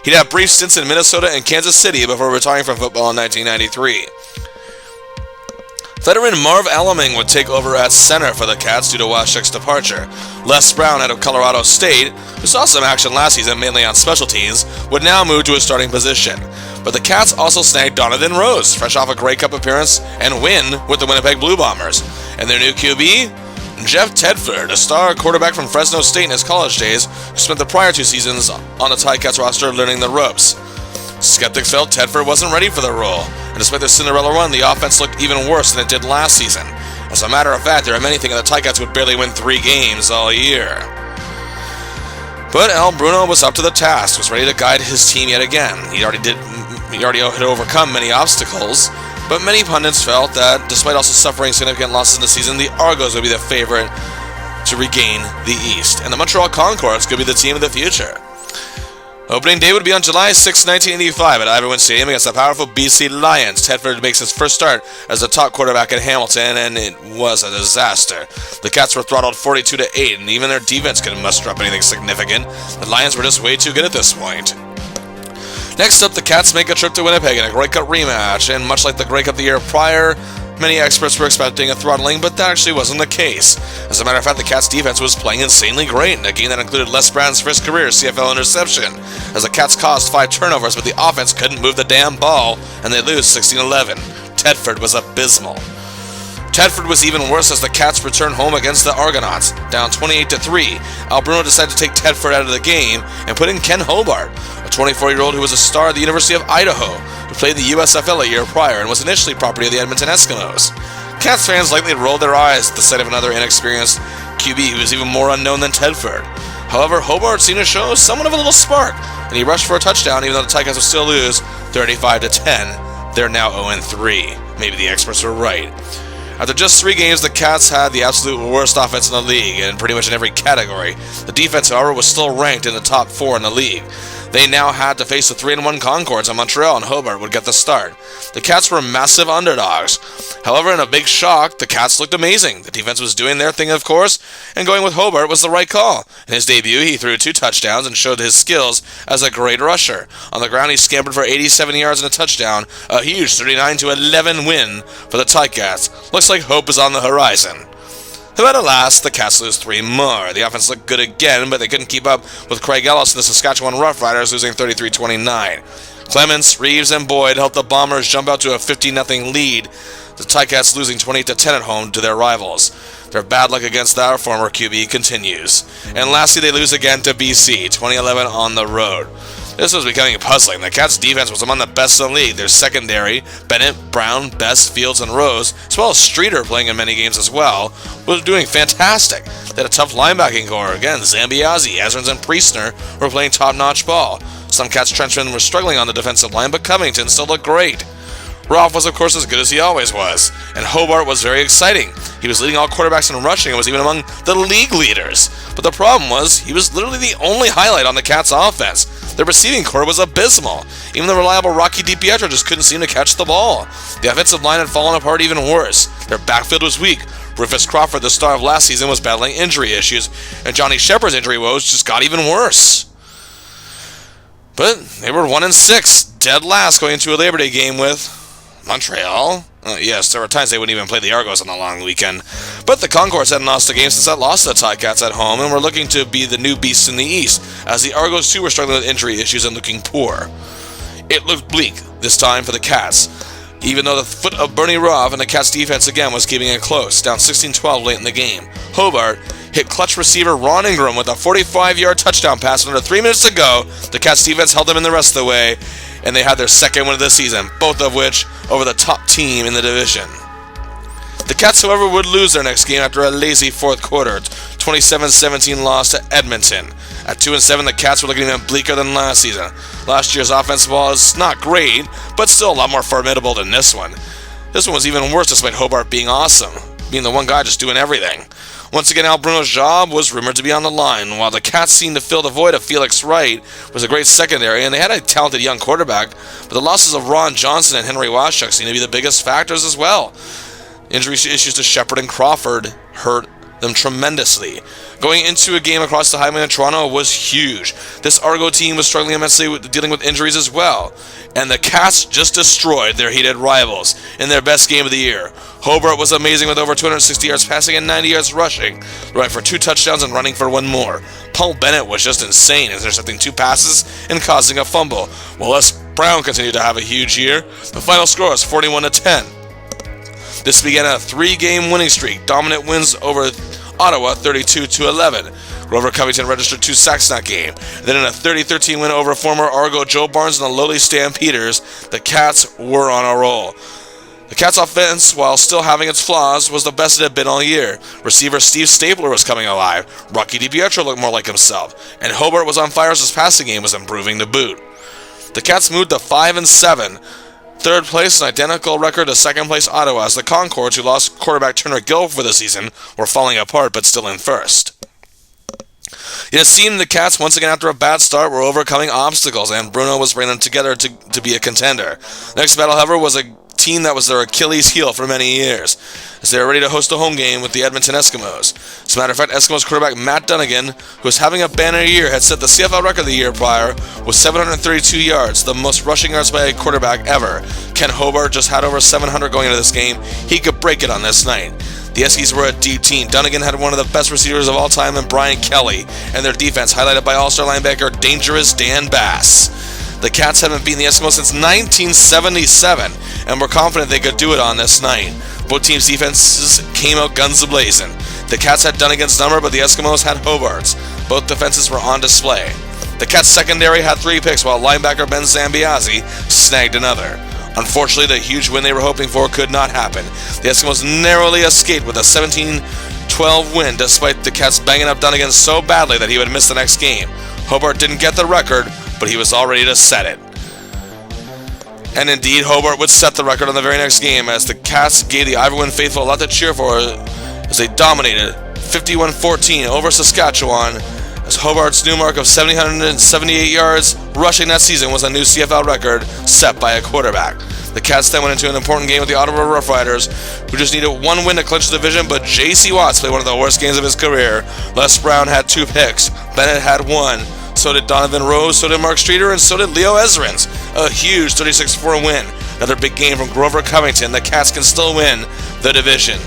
He'd have brief stints in Minnesota and Kansas City before retiring from football in 1993. Veteran Marv Alaming would take over at center for the Cats due to Waschuk's departure. Les Brown out of Colorado State, who saw some action last season mainly on special teams, would now move to a starting position. But the Cats also snagged Donovan Rose, fresh off a Grey Cup appearance and win with the Winnipeg Blue Bombers. And their new QB? Jeff Tedford, a star quarterback from Fresno State in his college days, who spent the prior 2 seasons on the Ticats roster learning the ropes. Skeptics felt Tedford wasn't ready for the role, and despite their Cinderella run, the offense looked even worse than it did last season. As a matter of fact, there are many thinking the Ticats would barely win 3 games all year. But Al Bruno was up to the task, was ready to guide his team yet again. He already had overcome many obstacles, but many pundits felt that, despite also suffering significant losses in the season, the Argos would be the favorite to regain the East, and the Montreal Concords could be the team of the future. Opening day would be on July 6, 1985 at Iverwood Stadium against the powerful BC Lions. Tedford makes his first start as the top quarterback in Hamilton, and it was a disaster. The Cats were throttled 42-8, and even their defense couldn't muster up anything significant. The Lions were just way too good at this point. Next up, the Cats make a trip to Winnipeg in a Grey Cup rematch, and much like the Grey Cup the year prior, many experts were expecting a throttling, but that actually wasn't the case. As a matter of fact, the Cats' defense was playing insanely great in a game that included Les Brown's first career CFL interception, as the Cats caused 5 turnovers, but the offense couldn't move the damn ball, and they lose 16-11. Tedford was abysmal. Tedford was even worse as the Cats returned home against the Argonauts, down 28-3. Al Bruno decided to take Tedford out of the game and put in Ken Hobart, a 24-year-old who was a star at the University of Idaho, who played in the USFL a year prior and was initially property of the Edmonton Eskimos. Cats fans likely rolled their eyes at the sight of another inexperienced QB who was even more unknown than Tedford. However, Hobart seemed to show somewhat of a little spark, and he rushed for a touchdown even though the Ticats would still lose 35-10. They're now 0-3. Maybe the experts were right. After just 3 games, the Cats had the absolute worst offense in the league, and pretty much in every category. The defense, however, was still ranked in the top 4 in the league. They now had to face the 3-1 Concords, and Montreal and Hobart would get the start. The Cats were massive underdogs. However, in a big shock, the Cats looked amazing. The defense was doing their thing, of course, and going with Hobart was the right call. In his debut, he threw 2 touchdowns and showed his skills as a great rusher. On the ground, he scampered for 87 yards and a touchdown, a huge 39-11 win for the Ticats. Looks like hope is on the horizon. But alas, the Cats lose 3 more. The offense looked good again, but they couldn't keep up with Craig Ellis and the Saskatchewan Roughriders, losing 33-29. Clements, Reeves, and Boyd helped the Bombers jump out to a 50-0 lead, the Ticats losing 28-10 at home to their rivals. Their bad luck against our former QB continues. And lastly, they lose again to BC, 2011 on the road. This was becoming puzzling. The Cats' defense was among the best in the league. Their secondary, Bennett, Brown, Best, Fields, and Rose, as well as Streeter playing in many games as well, was doing fantastic. They had a tough linebacking core. Again, Zambiazzi, Ezrins, and Priestner were playing top-notch ball. Some Cats trenchmen were struggling on the defensive line, but Covington still looked great. Roth was, of course, as good as he always was, and Hobart was very exciting. He was leading all quarterbacks in rushing and was even among the league leaders. But the problem was, he was literally the only highlight on the Cats' offense. Their receiving core was abysmal. Even the reliable Rocky DiPietro just couldn't seem to catch the ball. The offensive line had fallen apart even worse. Their backfield was weak. Rufus Crawford, the star of last season, was battling injury issues, and Johnny Shepard's injury woes just got even worse. But they were 1-6, dead last going into a Labor Day game with Montreal Yes, there were times they wouldn't even play the Argos on the long weekend. But the Concords hadn't lost a game since that loss to the Ticats at home, and were looking to be the new beasts in the East, as the Argos too were struggling with injury issues and looking poor. It looked bleak this time for the Cats, even though the foot of Bernie Roth and the Cats defense again was keeping it close, down 16-12 late in the game. Hobart hit clutch receiver Ron Ingram with a 45-yard touchdown pass under 3 minutes to go. The Cats defense held them in the rest of the way, and they had their second win of the season, both of which over the top team in the division. The Cats, however, would lose their next game after a lazy fourth quarter, 27-17 loss to Edmonton. At 2-7, the Cats were looking even bleaker than last season. Last year's offensive ball is not great, but still a lot more formidable than this one. This one was even worse despite Hobart being awesome, being the one guy just doing everything. Once again, Al Bruno's job was rumored to be on the line, while the Cats seemed to fill the void of Felix Wright, was a great secondary, and they had a talented young quarterback, but the losses of Ron Johnson and Henry Washchuk seemed to be the biggest factors as well. Injury issues to Shepard and Crawford hurt them tremendously. Going into a game across the highway in Toronto was huge. This Argo team was struggling immensely with dealing with injuries as well, and the Cats just destroyed their hated rivals in their best game of the year. Hobart was amazing with over 260 yards passing and 90 yards rushing, running for 2 touchdowns and running for 1 more. Paul Bennett was just insane, intercepting 2 passes and causing a fumble, while Les Brown continued to have a huge year. The final score was 41-10. This began a 3-game winning streak, dominant wins over Ottawa 32-11. Grover Covington registered 2 sacks in that game. And then in a 30-13 win over former Argo Joe Barnes and the lowly Stampeders, the Cats were on a roll. The Cats' offense, while still having its flaws, was the best it had been all year. Receiver Steve Stapler was coming alive, Rocky DiPietro looked more like himself, and Hobart was on fire as his passing game was improving to boot. The Cats moved to 5-7. Third place, an identical record to second place Ottawa, as the Concords, who lost quarterback Turner Gill for the season, were falling apart but still in first. It seemed the Cats, once again after a bad start, were overcoming obstacles, and Bruno was bringing them together to be a contender. Next battle, however, was a team that was their Achilles heel for many years, as they were ready to host a home game with the Edmonton Eskimos. As a matter of fact, Eskimos quarterback Matt Dunnigan, who was having a banner year, had set the CFL record the year prior with 732 yards, the most rushing yards by a quarterback ever. Ken Hobart just had over 700 going into this game. He could break it on this night. The Eskies were a deep team. Dunnigan had one of the best receivers of all time in Brian Kelly, and their defense highlighted by all-star linebacker Dangerous Dan Bass. The Cats haven't beaten the Eskimos since 1977, and were confident they could do it on this night. Both teams' defenses came out guns a-blazing. The Cats had Dunnigan's number, but the Eskimos had Hobart's. Both defenses were on display. The Cats' secondary had 3 picks, while linebacker Ben Zambiazzi snagged another. Unfortunately, the huge win they were hoping for could not happen. The Eskimos narrowly escaped with a 17-12 win, despite the Cats banging up Dunnigan so badly that he would miss the next game. Hobart didn't get the record, but he was all ready to set it. And indeed, Hobart would set the record on the very next game, as the Cats gave the Iverwin faithful a lot to cheer for as they dominated 51-14 over Saskatchewan, as Hobart's new mark of 778 yards rushing that season was a new CFL record set by a quarterback. The Cats then went into an important game with the Ottawa Rough Riders, who just needed 1 win to clinch the division, but J.C. Watts played one of the worst games of his career. Les Brown had 2 picks, Bennett had 1, so did Donovan Rose, so did Mark Streeter, and so did Leo Ezrins. A huge 36-4 win. Another big game from Grover Covington. The Cats can still win the division.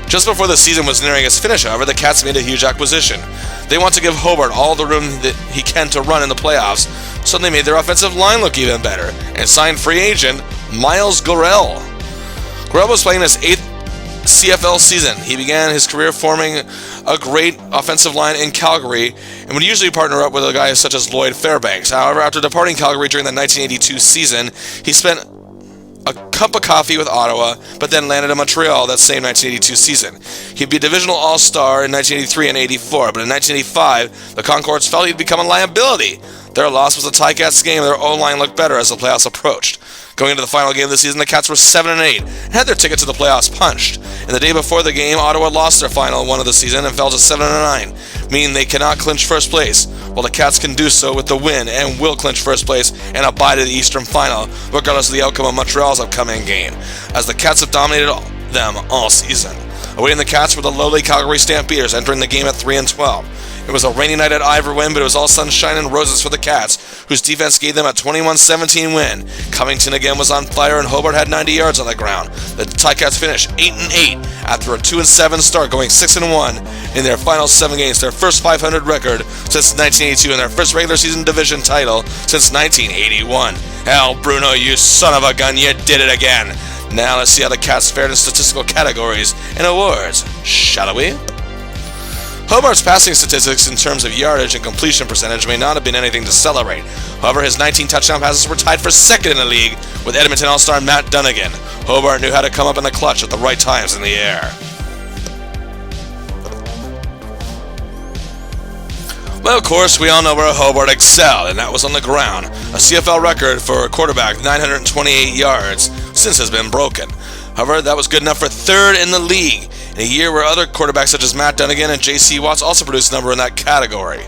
Just before the season was nearing its finish, however, the Cats made a huge acquisition. They want to give Hobart all the room that he can to run in the playoffs, so they made their offensive line look even better, and signed free agent Miles Gorell. Gorell was playing his 8th CFL season. He began his career forming a great offensive line in Calgary, and would usually partner up with a guy such as Lloyd Fairbanks. However, after departing Calgary during the 1982 season, he spent a cup of coffee with Ottawa, but then landed in Montreal that same 1982 season. He'd be a divisional all-star in 1983 and 84, but in 1985, the Concords felt he'd become a liability. Their loss was a Ticats game, and their O-line looked better as the playoffs approached. Going into the final game of the season, the Cats were 7-8 and had their ticket to the playoffs punched. And the day before the game, Ottawa lost their final one of the season and fell to 7-9, meaning they cannot clinch first place, while the Cats can do so with the win and will clinch first place and abide in the Eastern Final, regardless of the outcome of Montreal's upcoming game, as the Cats have dominated them all season. Awaiting the Cats were the lowly Calgary Stampeders, entering the game at 3-12. It was a rainy night at Iverwin, but it was all sunshine and roses for the Cats, whose defense gave them a 21-17 win. Covington again was on fire, and Hobart had 90 yards on the ground. The Ticats finished 8-8 after a 2-7 start, going 6-1 in their final 7 games, their first 500 record since 1982, and their first regular season division title since 1981. Hell, Bruno, you son of a gun, you did it again. Now let's see how the Cats fared in statistical categories and awards, shall we? Hobart's passing statistics in terms of yardage and completion percentage may not have been anything to celebrate. However, his 19 touchdown passes were tied for second in the league with Edmonton All-Star Matt Dunnigan. Hobart knew how to come up in the clutch at the right times in the air. Well, of course, we all know where Hobart excelled, and that was on the ground. A CFL record for a quarterback, 928 yards, since has been broken. However, that was good enough for third in the league, in a year where other quarterbacks such as Matt Dunnigan and J.C. Watts also produced a number in that category.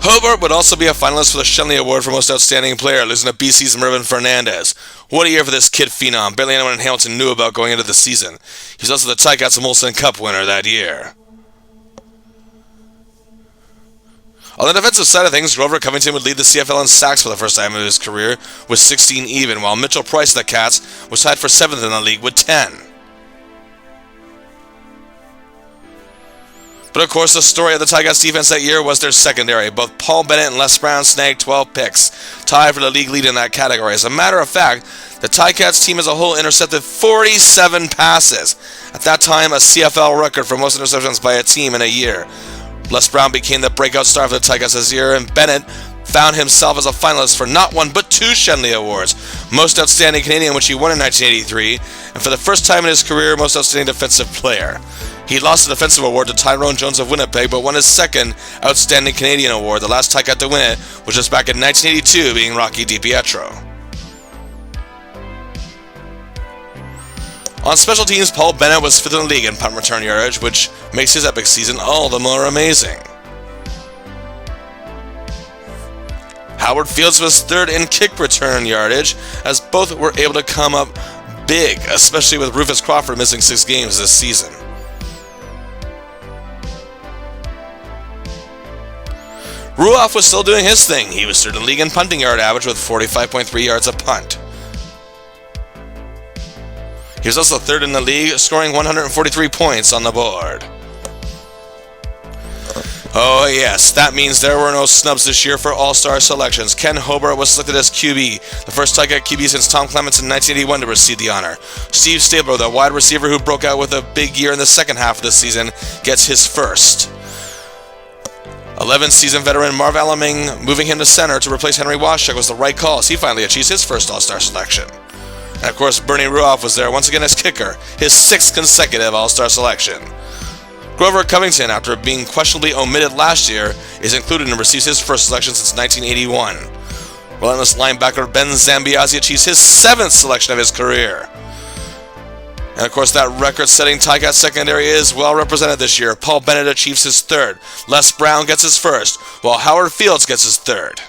Hobart would also be a finalist for the Shenley Award for Most Outstanding Player, losing to BC's Mervyn Fernandez. What a year for this kid phenom. Barely anyone in Hamilton knew about going into the season. He was also the Ticats Molson Cup winner that year. On the defensive side of things, Grover Covington would lead the CFL in sacks for the first time in his career with 16 even, while Mitchell Price of the Cats was tied for 7th in the league with 10. But of course, the story of the Ticats defense that year was their secondary. Both Paul Bennett and Les Brown snagged 12 picks, tied for the league lead in that category. As a matter of fact, the Ticats team as a whole intercepted 47 passes. At that time, a CFL record for most interceptions by a team in a year. Les Brown became the breakout star for the Ticats this year, and Bennett found himself as a finalist for not one but 2 Shenley Awards. Most Outstanding Canadian, which he won in 1983, and for the first time in his career, Most Outstanding Defensive Player. He lost the defensive award to Tyrone Jones of Winnipeg, but won his second Outstanding Canadian award. The last Ticat to win it was just back in 1982, being Rocky DiPietro. On special teams, Paul Bennett was 5th in the league in punt return yardage, which makes his epic season all the more amazing. Howard Fields was 3rd in kick return yardage, as both were able to come up big, especially with Rufus Crawford missing 6 games this season. Ruoff was still doing his thing. He was 3rd in the league in punting yard average with 45.3 yards a punt. He was also 3rd in the league, scoring 143 points on the board. Oh yes, that means there were no snubs this year for All-Star selections. Ken Hobart was selected as QB, the first Ticat QB since Tom Clements in 1981 to receive the honor. Steve Stabler, the wide receiver who broke out with a big year in the second half of the season, gets his first. 11th-season veteran Marv Alaming moving him to center to replace Henry Washuk was the right call, as he finally achieves his first All-Star selection. And of course, Bernie Ruoff was there once again as kicker, his 6th consecutive All-Star selection. Grover Covington, after being questionably omitted last year, is included and receives his first selection since 1981. Relentless linebacker Ben Zambiazzi achieves his 7th selection of his career. And of course, that record-setting Ticat secondary is well represented this year. Paul Bennett achieves his 3rd, Les Brown gets his 1st, while Howard Fields gets his 3rd.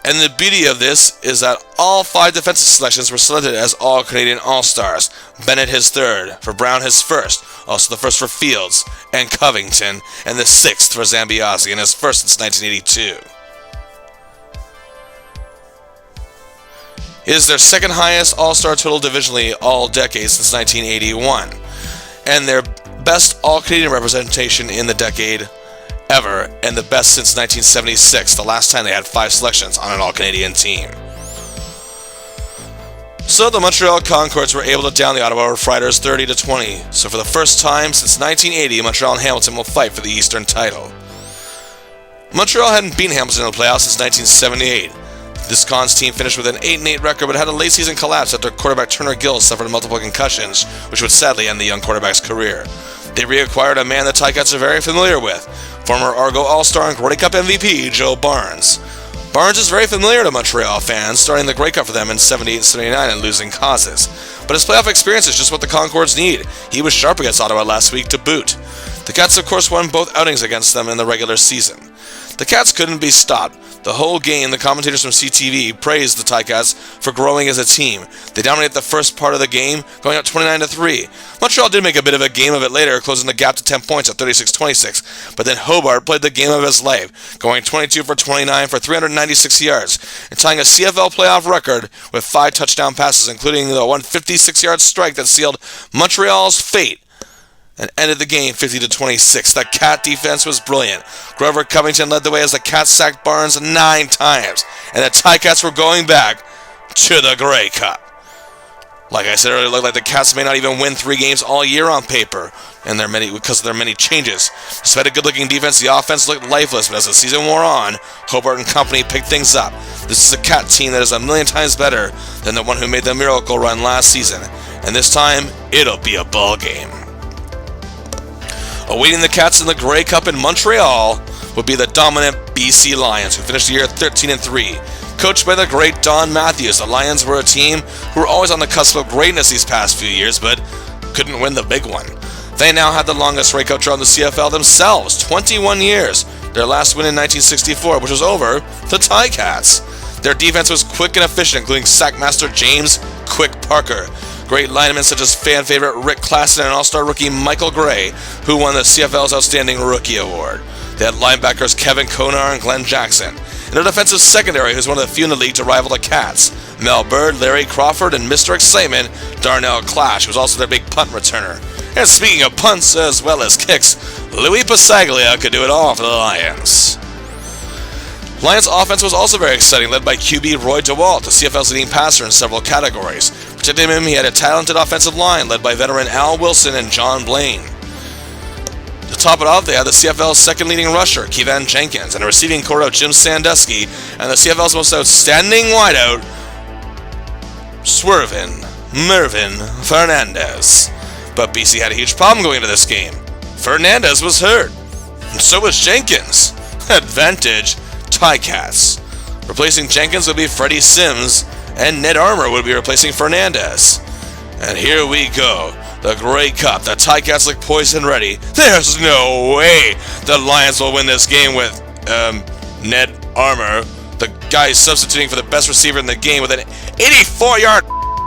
And the beauty of this is that all 5 defensive selections were selected as All-Canadian All-Stars. Bennett his 3rd, for Brown his 1st, also the 1st for Fields and Covington, and the 6th for Zambiazzi, and his 1st since 1982. It is their 2nd highest All-Star total divisionally all decades since 1981, and their best All-Canadian representation in the decade ever, and the best since 1976, the last time they had 5 selections on an All-Canadian team. So the Montreal Concords were able to down the Ottawa Friars 30-20, so for the first time since 1980, Montreal and Hamilton will fight for the Eastern title. Montreal hadn't beaten Hamilton in the playoffs since 1978. This Cons team finished with an 8-8 record, but had a late season collapse after quarterback Turner Gill suffered multiple concussions, which would sadly end the young quarterback's career. They reacquired a man the Ticats are very familiar with, former Argo All-Star and Grey Cup MVP Joe Barnes. Barnes is very familiar to Montreal fans, starting the Grey Cup for them in 78 and 79 and losing causes. But his playoff experience is just what the Concords need. He was sharp against Ottawa last week to boot. The Cats of course won both outings against them in the regular season. The Cats couldn't be stopped. The whole game, the commentators from CTV praised the Ticats for growing as a team. They dominated the first part of the game, going up 29-3. Montreal did make a bit of a game of it later, closing the gap to 10 points at 36-26, but then Hobart played the game of his life, going 22 for 29 for 396 yards, and tying a CFL playoff record with 5 touchdown passes, including the 156-yard strike that sealed Montreal's fate and ended the game 50-26. The Cat defense was brilliant. Grover Covington led the way as the Cats sacked Barnes 9 times, and the Ticats were going back to the Grey Cup. Like I said earlier, it looked like the Cats may not even win 3 games all year on paper, and because of their many changes. Despite a good-looking defense, the offense looked lifeless, but as the season wore on, Hobart and company picked things up. This is a Cat team that is a million times better than the one who made the miracle run last season, and this time, it'll be a ball game. Awaiting the Cats in the Grey Cup in Montreal would be the dominant BC Lions, who finished the year 13-3. Coached by the great Don Matthews, the Lions were a team who were always on the cusp of greatness these past few years, but couldn't win the big one. They now had the longest Grey Cup drought in the CFL themselves, 21 years. Their last win in 1964, which was over the Ticats. Their defense was quick and efficient, including sackmaster James "Quick" Parker. Great linemen such as fan favorite Rick Klassen and all-star rookie Michael Gray, who won the CFL's Outstanding Rookie Award. They had linebackers Kevin Konar and Glenn Jackson, and a defensive secondary who's one of the few in the league to rival the Cats. Mel Bird, Larry Crawford, and Mr. Excitement, Darnell Clash, who was also their big punt returner. And speaking of punts as well as kicks, Louis Pasaglia could do it all for the Lions. Lions' offense was also very exciting, led by QB Roy DeWalt, the CFL's leading passer in several categories. Protecting him, he had a talented offensive line led by veteran Al Wilson and John Blaine. To top it off, they had the CFL's second leading rusher, Kevan Jenkins, and a receiving core of Jim Sandusky, and the CFL's most outstanding wideout, Mervin Fernandez. But BC had a huge problem going into this game. Fernandez was hurt, and so was Jenkins. Advantage Ticats. Replacing Jenkins would be Freddie Sims, and Ned Armour would be replacing Fernandez. And here we go. The Grey Cup. The Ticats look poised and ready. There's no way the Lions will win this game with Ned Armour, the guy substituting for the best receiver in the game, with an 84-yard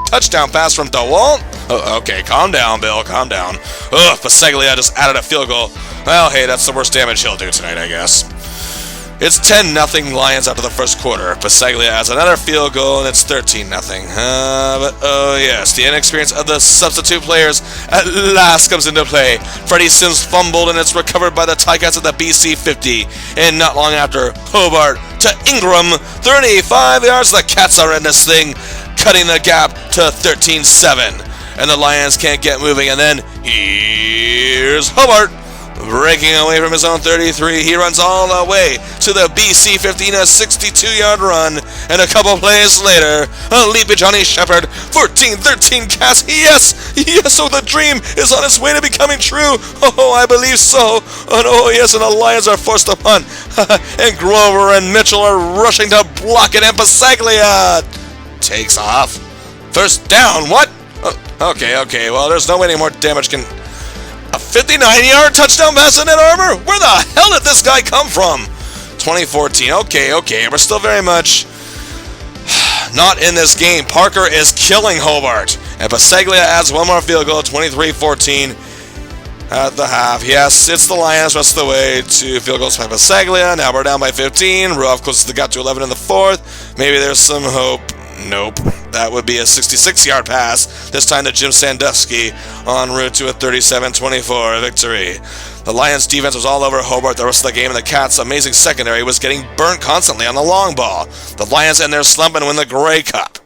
touchdown pass from DeWalt. Oh, okay, calm down, Bill, calm down. Pasaglia just added a field goal. Well, hey, that's the worst damage he'll do tonight, I guess. It's 10-0 Lions after the first quarter. Pasaglia adds another field goal, and it's 13-0. But oh yes, the inexperience of the substitute players at last comes into play. Freddie Sims fumbled, and it's recovered by the Ticats at the BC 50. And not long after, Hobart to Ingram, 35 yards. The Cats are in this thing, cutting the gap to 13-7. And the Lions can't get moving, and then here's Hobart. Breaking away from his own 33, he runs all the way to the BC 15, a 62-yard run, and a couple plays later, a leapy Johnny Shepard, 14-13 Cats, yes, oh, the dream is on its way to becoming true, oh, I believe so, and oh, yes, and the Lions are forced to punt, and Grover and Mitchell are rushing to block it, and Pasaglia takes off. First down, what? Okay, well, there's no way any more damage can... A 59-yard touchdown pass in Ned Armour? Where the hell did this guy come from? 2014. Okay. We're still very much not in this game. Parker is killing Hobart. And Pasaglia adds one more field goal, 23-14 at the half. Yes, it's the Lions rest of the way to field goals by Pasaglia. Now we're down by 15. Ruoff closes the gap to 11 in the fourth. Maybe there's some hope. Nope. That would be a 66-yard pass, this time to Jim Sandusky, en route to a 37-24 victory. The Lions' defense was all over Hobart the rest of the game, and the Cats' amazing secondary was getting burnt constantly on the long ball. The Lions end their slump and win the Grey Cup.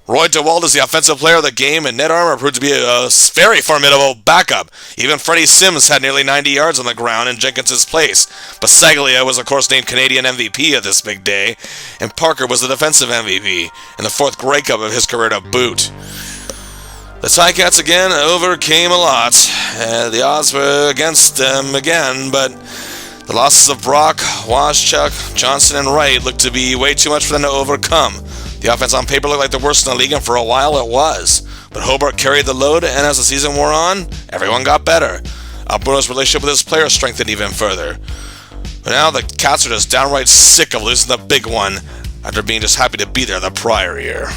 Roy DeWalt is the offensive player of the game, and Ned Armour proved to be a very formidable backup. Even Freddie Sims had nearly 90 yards on the ground in Jenkins' place. Pasaglia was, of course, named Canadian MVP of this big day, and Parker was the defensive MVP in the fourth Grey Cup of his career to boot. The Ticats again overcame a lot. The odds were against them again, but the losses of Brock, Waschuk, Johnson, and Wright looked to be way too much for them to overcome. The offense on paper looked like the worst in the league, and for a while it was. But Hobart carried the load, and as the season wore on, everyone got better. Alberto's relationship with his players strengthened even further. But now the Cats are just downright sick of losing the big one after being just happy to be there the prior year.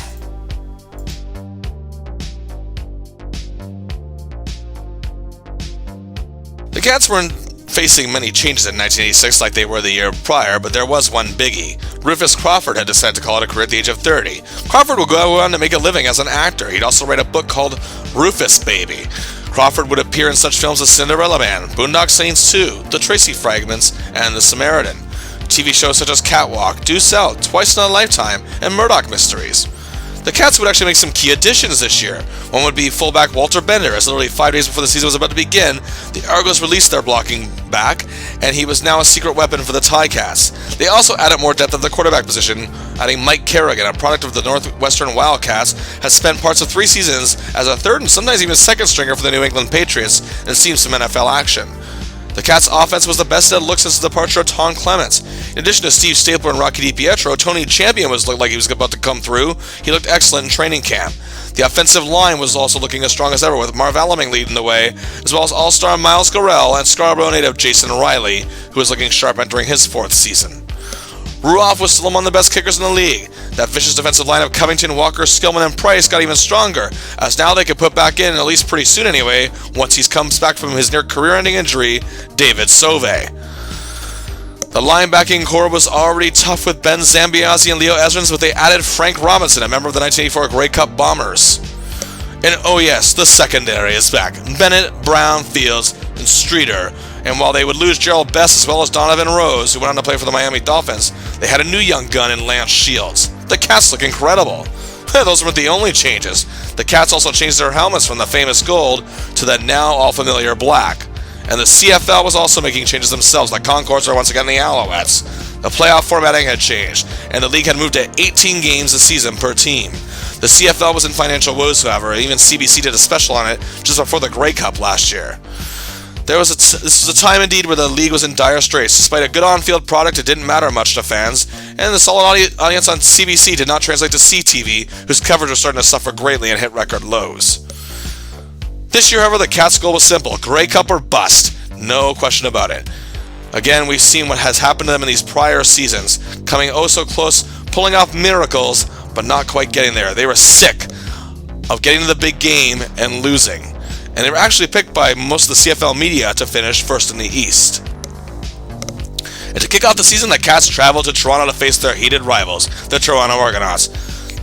The Cats weren't facing many changes in 1986 like they were the year prior, but there was one biggie. Rufus Crawford had decided to call it a career at the age of 30. Crawford would go on to make a living as an actor. He'd also write a book called Rufus Baby. Crawford would appear in such films as Cinderella Man, Boondock Saints 2, The Tracy Fragments, and The Samaritan. TV shows such as Catwalk, Do Sell, Twice in a Lifetime, and Murdoch Mysteries. The Cats would actually make some key additions this year. One would be fullback Walter Bender, as literally 5 days before the season was about to begin, the Argos released their blocking back, and he was now a secret weapon for the Ticats. They also added more depth at the quarterback position, adding Mike Kerrigan, a product of the Northwestern Wildcats, has spent parts of 3 seasons as a third and sometimes even second stringer for the New England Patriots and seen some NFL action. The Cats' offense was the best it had looked since the departure of Tom Clements. In addition to Steve Stapler and Rocky DiPietro, Tony Champion looked like he was about to come through. He looked excellent in training camp. The offensive line was also looking as strong as ever, with Marv Alaming leading the way, as well as all-star Miles Garrell and Scarborough native Jason Riley, who was looking sharp entering his 4th season. Ruoff was still among the best kickers in the league. That vicious defensive line of Covington, Walker, Skillman, and Price got even stronger, as now they could put back in, at least pretty soon anyway, once he comes back from his near career-ending injury, David Sauvé. The linebacking core was already tough with Ben Zambiasi and Leo Ezrins, but they added Frank Robinson, a member of the 1984 Grey Cup Bombers. And oh yes, the secondary is back. Bennett, Brown, Fields, and Streeter. And while they would lose Gerald Best as well as Donovan Rose, who went on to play for the Miami Dolphins, they had a new young gun in Lance Shields. The Cats look incredible. Those weren't the only changes. The Cats also changed their helmets from the famous gold to the now all-familiar black. And the CFL was also making changes themselves. The Concords are once again the Alouettes. The playoff formatting had changed, and the league had moved to 18 games a season per team. The CFL was in financial woes, however. Even CBC did a special on it just before the Grey Cup last year. This was a time indeed where the league was in dire straits. Despite a good on-field product, it didn't matter much to fans, and the solid audience on CBC did not translate to CTV, whose coverage was starting to suffer greatly and hit record lows. This year, however, the Cats' goal was simple: Grey Cup or bust. No question about it. Again, we've seen what has happened to them in these prior seasons, coming oh so close, pulling off miracles, but not quite getting there. They were sick of getting to the big game and losing. And they were actually picked by most of the CFL media to finish first in the East. And to kick off the season, the Cats traveled to Toronto to face their hated rivals, the Toronto Argonauts.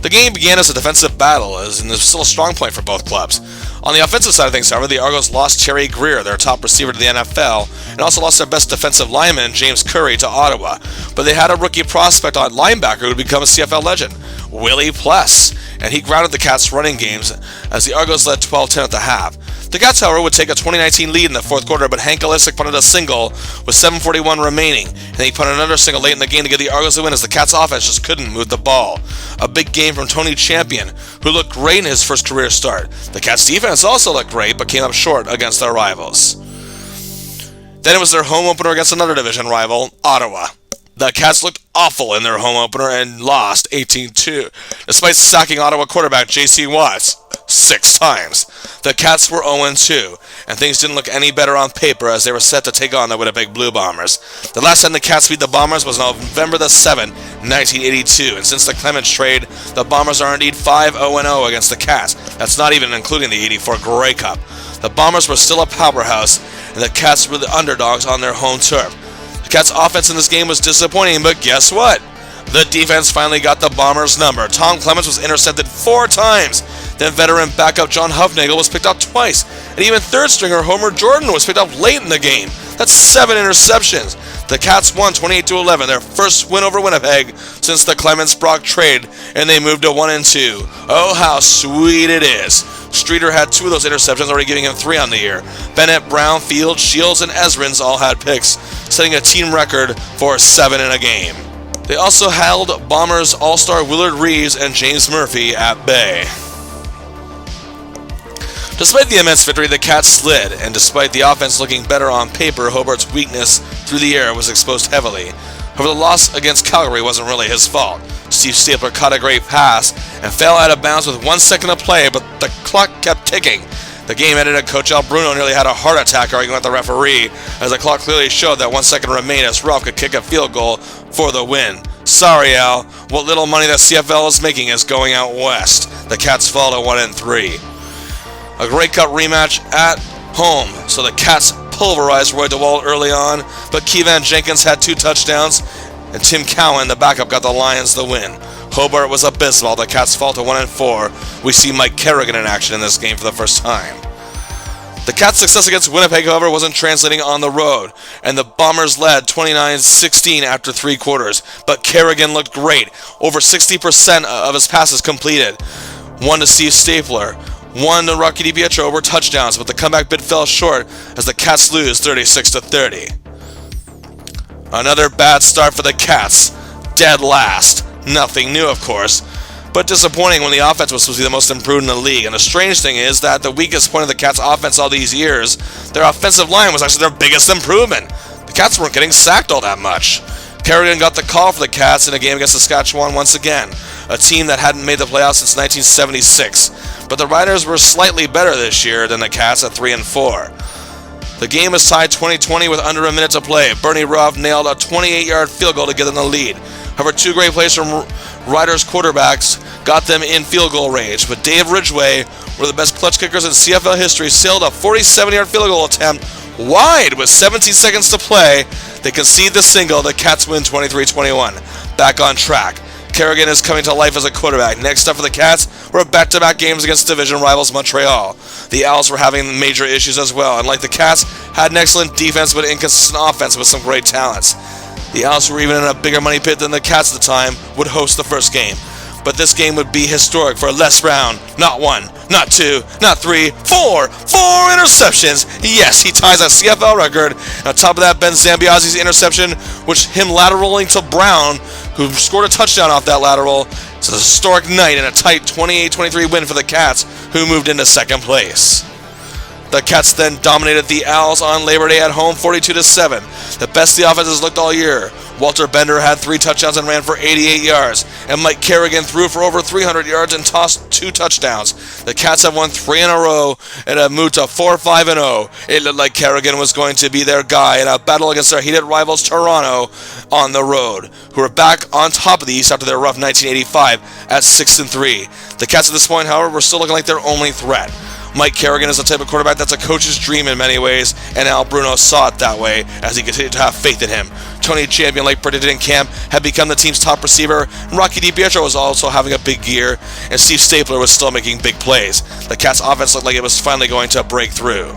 The game began as a defensive battle, and there's still a strong point for both clubs. On the offensive side of things, however, the Argos lost Terry Greer, their top receiver, to the NFL, and also lost their best defensive lineman, James Curry, to Ottawa. But they had a rookie prospect on linebacker who would become a CFL legend, Willie Pless, and he grounded the Cats' running games as the Argos led 12-10 at the half. The Cats, however, would take a 2019 lead in the fourth quarter, but Hank Olisic punted a single with 7:41 remaining, and he punted another single late in the game to give the Argos the win as the Cats' offense just couldn't move the ball. A big game from Tony Champion, who looked great in his first career start. The Cats' defense also looked great, but came up short against their rivals. Then it was their home opener against another division rival, Ottawa. The Cats looked awful in their home opener and lost 18-2, despite sacking Ottawa quarterback J.C. Watts 6 times. The Cats were 0-2, and things didn't look any better on paper as they were set to take on the Winnipeg Blue Bombers. The last time the Cats beat the Bombers was November the 7th, 1982, and since the Clements trade, the Bombers are indeed 5-0-0 against the Cats. That's not even including the '84 Grey Cup. The Bombers were still a powerhouse, and the Cats were the underdogs on their home turf. The Cats' offense in this game was disappointing, but guess what? The defense finally got the Bombers' number. Tom Clements was intercepted 4 times. Then veteran backup John Hufnagel was picked up twice. And even third stringer Homer Jordan was picked up late in the game. That's 7 interceptions. The Cats won 28-11, their first win over Winnipeg since the Clements-Brock trade, and they moved to 1-2. Oh, how sweet it is. Streeter had 2 of those interceptions, already giving him 3 on the year. Bennett, Brown, Fields, Shields, and Ezrins all had picks, setting a team record for 7 in a game. They also held Bombers All-Star Willard Reeves and James Murphy at bay. Despite the immense victory, the Cats slid, and despite the offense looking better on paper, Hobart's weakness through the air was exposed heavily. However, the loss against Calgary wasn't really his fault. Steve Stapler caught a great pass and fell out of bounds with 1 second to play, but the clock kept ticking. The game ended and Coach Al Bruno nearly had a heart attack arguing with the referee, as the clock clearly showed that 1 second remained as Ralph could kick a field goal for the win. Sorry, Al. What little money the CFL is making is going out west. The Cats fall to 1-3. A Grey Cup rematch at home, so the Cats pulverized Roy DeWalt early on, but Keevan Jenkins had 2 touchdowns, and Tim Cowan, the backup, got the Lions the win. Hobart was abysmal. The Cats fall to 1-4. We see Mike Kerrigan in action in this game for the first time. The Cats' success against Winnipeg, however, wasn't translating on the road, and the Bombers led 29-16 after 3 quarters. But Kerrigan looked great. Over 60% of his passes completed. 1 to Steve Stapler. 1 to Rocky DiPietro were touchdowns, but the comeback bid fell short as the Cats lose 36-30. Another bad start for the Cats. Dead last. Nothing new, of course, but disappointing when the offense was supposed to be the most improved in the league. And the strange thing is that the weakest point of the Cats' offense all these years, their offensive line was actually their biggest improvement. The Cats weren't getting sacked all that much. Kerrigan got the call for the Cats in a game against Saskatchewan once again, a team that hadn't made the playoffs since 1976. But the Riders were slightly better this year than the Cats at 3-4. The game is tied 20-20 with under a minute to play. Bernie Ruff nailed a 28-yard field goal to give them the lead. However, 2 great plays from Riders quarterbacks got them in field goal range, but Dave Ridgway, one of the best clutch kickers in CFL history, sailed a 47-yard field goal attempt wide with 17 seconds to play. They concede the single. The Cats win 23-21. Back on track. Kerrigan is coming to life as a quarterback. Next up for the Cats were back-to-back games against division rivals Montreal. The Owls were having major issues as well, and like the Cats, had an excellent defense but inconsistent offense with some great talents. The Owls, who were even in a bigger money pit than the Cats at the time, would host the first game. But this game would be historic for Les Brown. Not 1, not 2, not 3, 4 interceptions. Yes, he ties a CFL record. And on top of that, Ben Zambiazi's interception, which him lateraling to Brown, who scored a touchdown off that lateral. It's a historic night and a tight 28-23 win for the Cats, who moved into second place. The Cats then dominated the Owls on Labor Day at home 42-7. The best the offense has looked all year. Walter Bender had 3 touchdowns and ran for 88 yards. And Mike Kerrigan threw for over 300 yards and tossed 2 touchdowns. The Cats have won 3 in a row and have moved to 4-5-0. It looked like Kerrigan was going to be their guy in a battle against their heated rivals Toronto on the road, who are back on top of the East after their rough 1985 at 6-3. The Cats at this point, however, were still looking like their only threat. Mike Kerrigan is the type of quarterback that's a coach's dream in many ways, and Al Bruno saw it that way as he continued to have faith in him. Tony Champion, like predicted in camp, had become the team's top receiver, and Rocky DiPietro was also having a big year, and Steve Stapler was still making big plays. The Cats' offense looked like it was finally going to break through.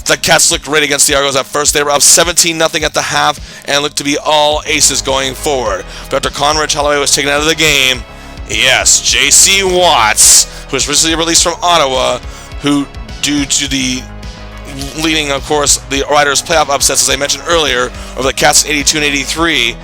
The Cats looked great against the Argos at first. They were up 17-0 at the half and looked to be all aces going forward. But after Conrad Holloway was taken out of the game, yes, J.C. Watts, who was recently released from Ottawa, who, due to the leading, of course, the Riders' playoff upsets, as I mentioned earlier, over the Cats in 82 and 83,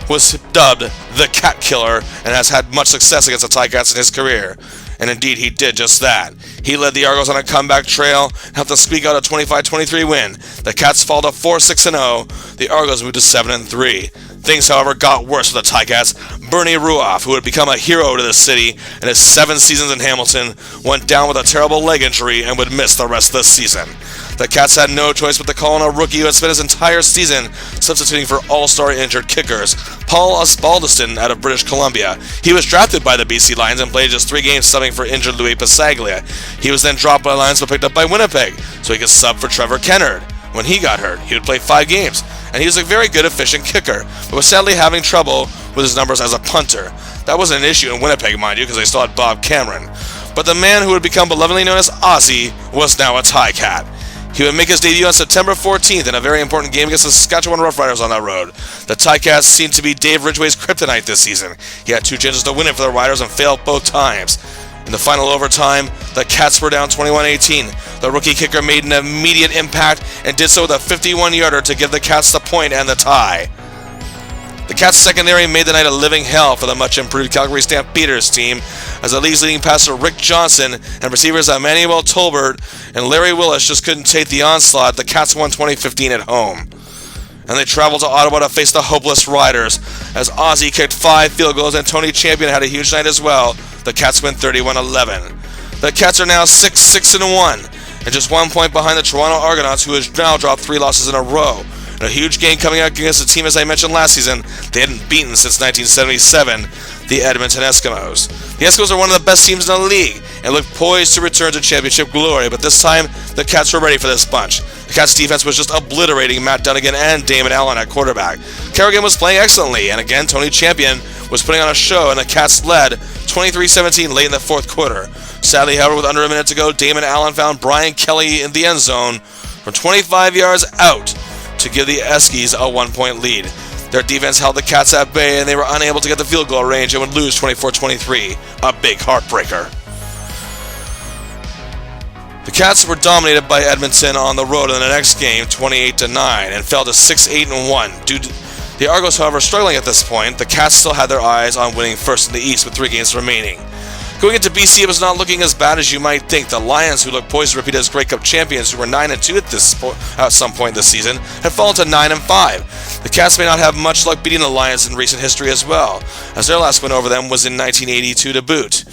was dubbed the Cat Killer and has had much success against the Ticats in his career. And indeed, he did just that. He led the Argos on a comeback trail and helped them squeak out a 25-23 win. The Cats fall to 4-6-0. The Argos moved to 7-3. Things, however, got worse for the Ticats. Bernie Ruoff, who had become a hero to the city in his 7 seasons in Hamilton, went down with a terrible leg injury and would miss the rest of the season. The Cats had no choice but to call on a rookie who had spent his entire season substituting for all-star injured kickers, Paul Osbaldiston out of British Columbia. He was drafted by the BC Lions and played just 3 games subbing for injured Louis Pasaglia. He was then dropped by the Lions but picked up by Winnipeg, so he could sub for Trevor Kennard. When he got hurt, he would play 5 games, and he was a very good, efficient kicker, but was sadly having trouble with his numbers as a punter. That wasn't an issue in Winnipeg, mind you, because they still had Bob Cameron. But the man who would become belovedly known as Ozzy was now a Ticat. He would make his debut on September 14th in a very important game against the Saskatchewan Roughriders on that road. The Ticats seemed to be Dave Ridgway's kryptonite this season. He had 2 chances to win it for the Riders and failed both times. In the final overtime, the Cats were down 21-18. The rookie kicker made an immediate impact and did so with a 51-yarder to give the Cats the point and the tie. The Cats secondary made the night a living hell for the much-improved Calgary Stampeders team, as the league's leading passer Rick Johnson and receivers Emmanuel Tolbert and Larry Willis just couldn't take the onslaught. The Cats won 20-15 at home. And they traveled to Ottawa to face the hopeless Riders, as Ozzy kicked 5 field goals and Tony Champion had a huge night as well. The Cats win 31-11. The Cats are now 6-1, and just 1 point behind the Toronto Argonauts, who has now dropped 3 losses in a row. And a huge game coming out against a team, as I mentioned last season, they hadn't beaten since 1977, the Edmonton Eskimos. The Eskimos are one of the best teams in the league and look poised to return to championship glory, but this time the Cats were ready for this bunch. The Cats' defense was just obliterating Matt Dunnigan and Damon Allen at quarterback. Kerrigan was playing excellently, and again Tony Champion was putting on a show, and the Cats led 23-17 late in the fourth quarter. Sadly, however, with under a minute to go, Damon Allen found Brian Kelly in the end zone from 25 yards out to give the Eskies a 1-point lead. Their defense held the Cats at bay, and they were unable to get the field goal range and would lose 24-23, a big heartbreaker. The Cats were dominated by Edmonton on the road in the next game, 28-9, and fell to 6-8-1. The Argos, however, struggling at this point, the Cats still had their eyes on winning first in the East with 3 games remaining. Going into BC, it was not looking as bad as you might think. The Lions, who looked poised to repeat as Grey Cup champions, who were 9-2 at some point this season, had fallen to 9-5. The Cats may not have much luck beating the Lions in recent history as well, as their last win over them was in 1982 to boot.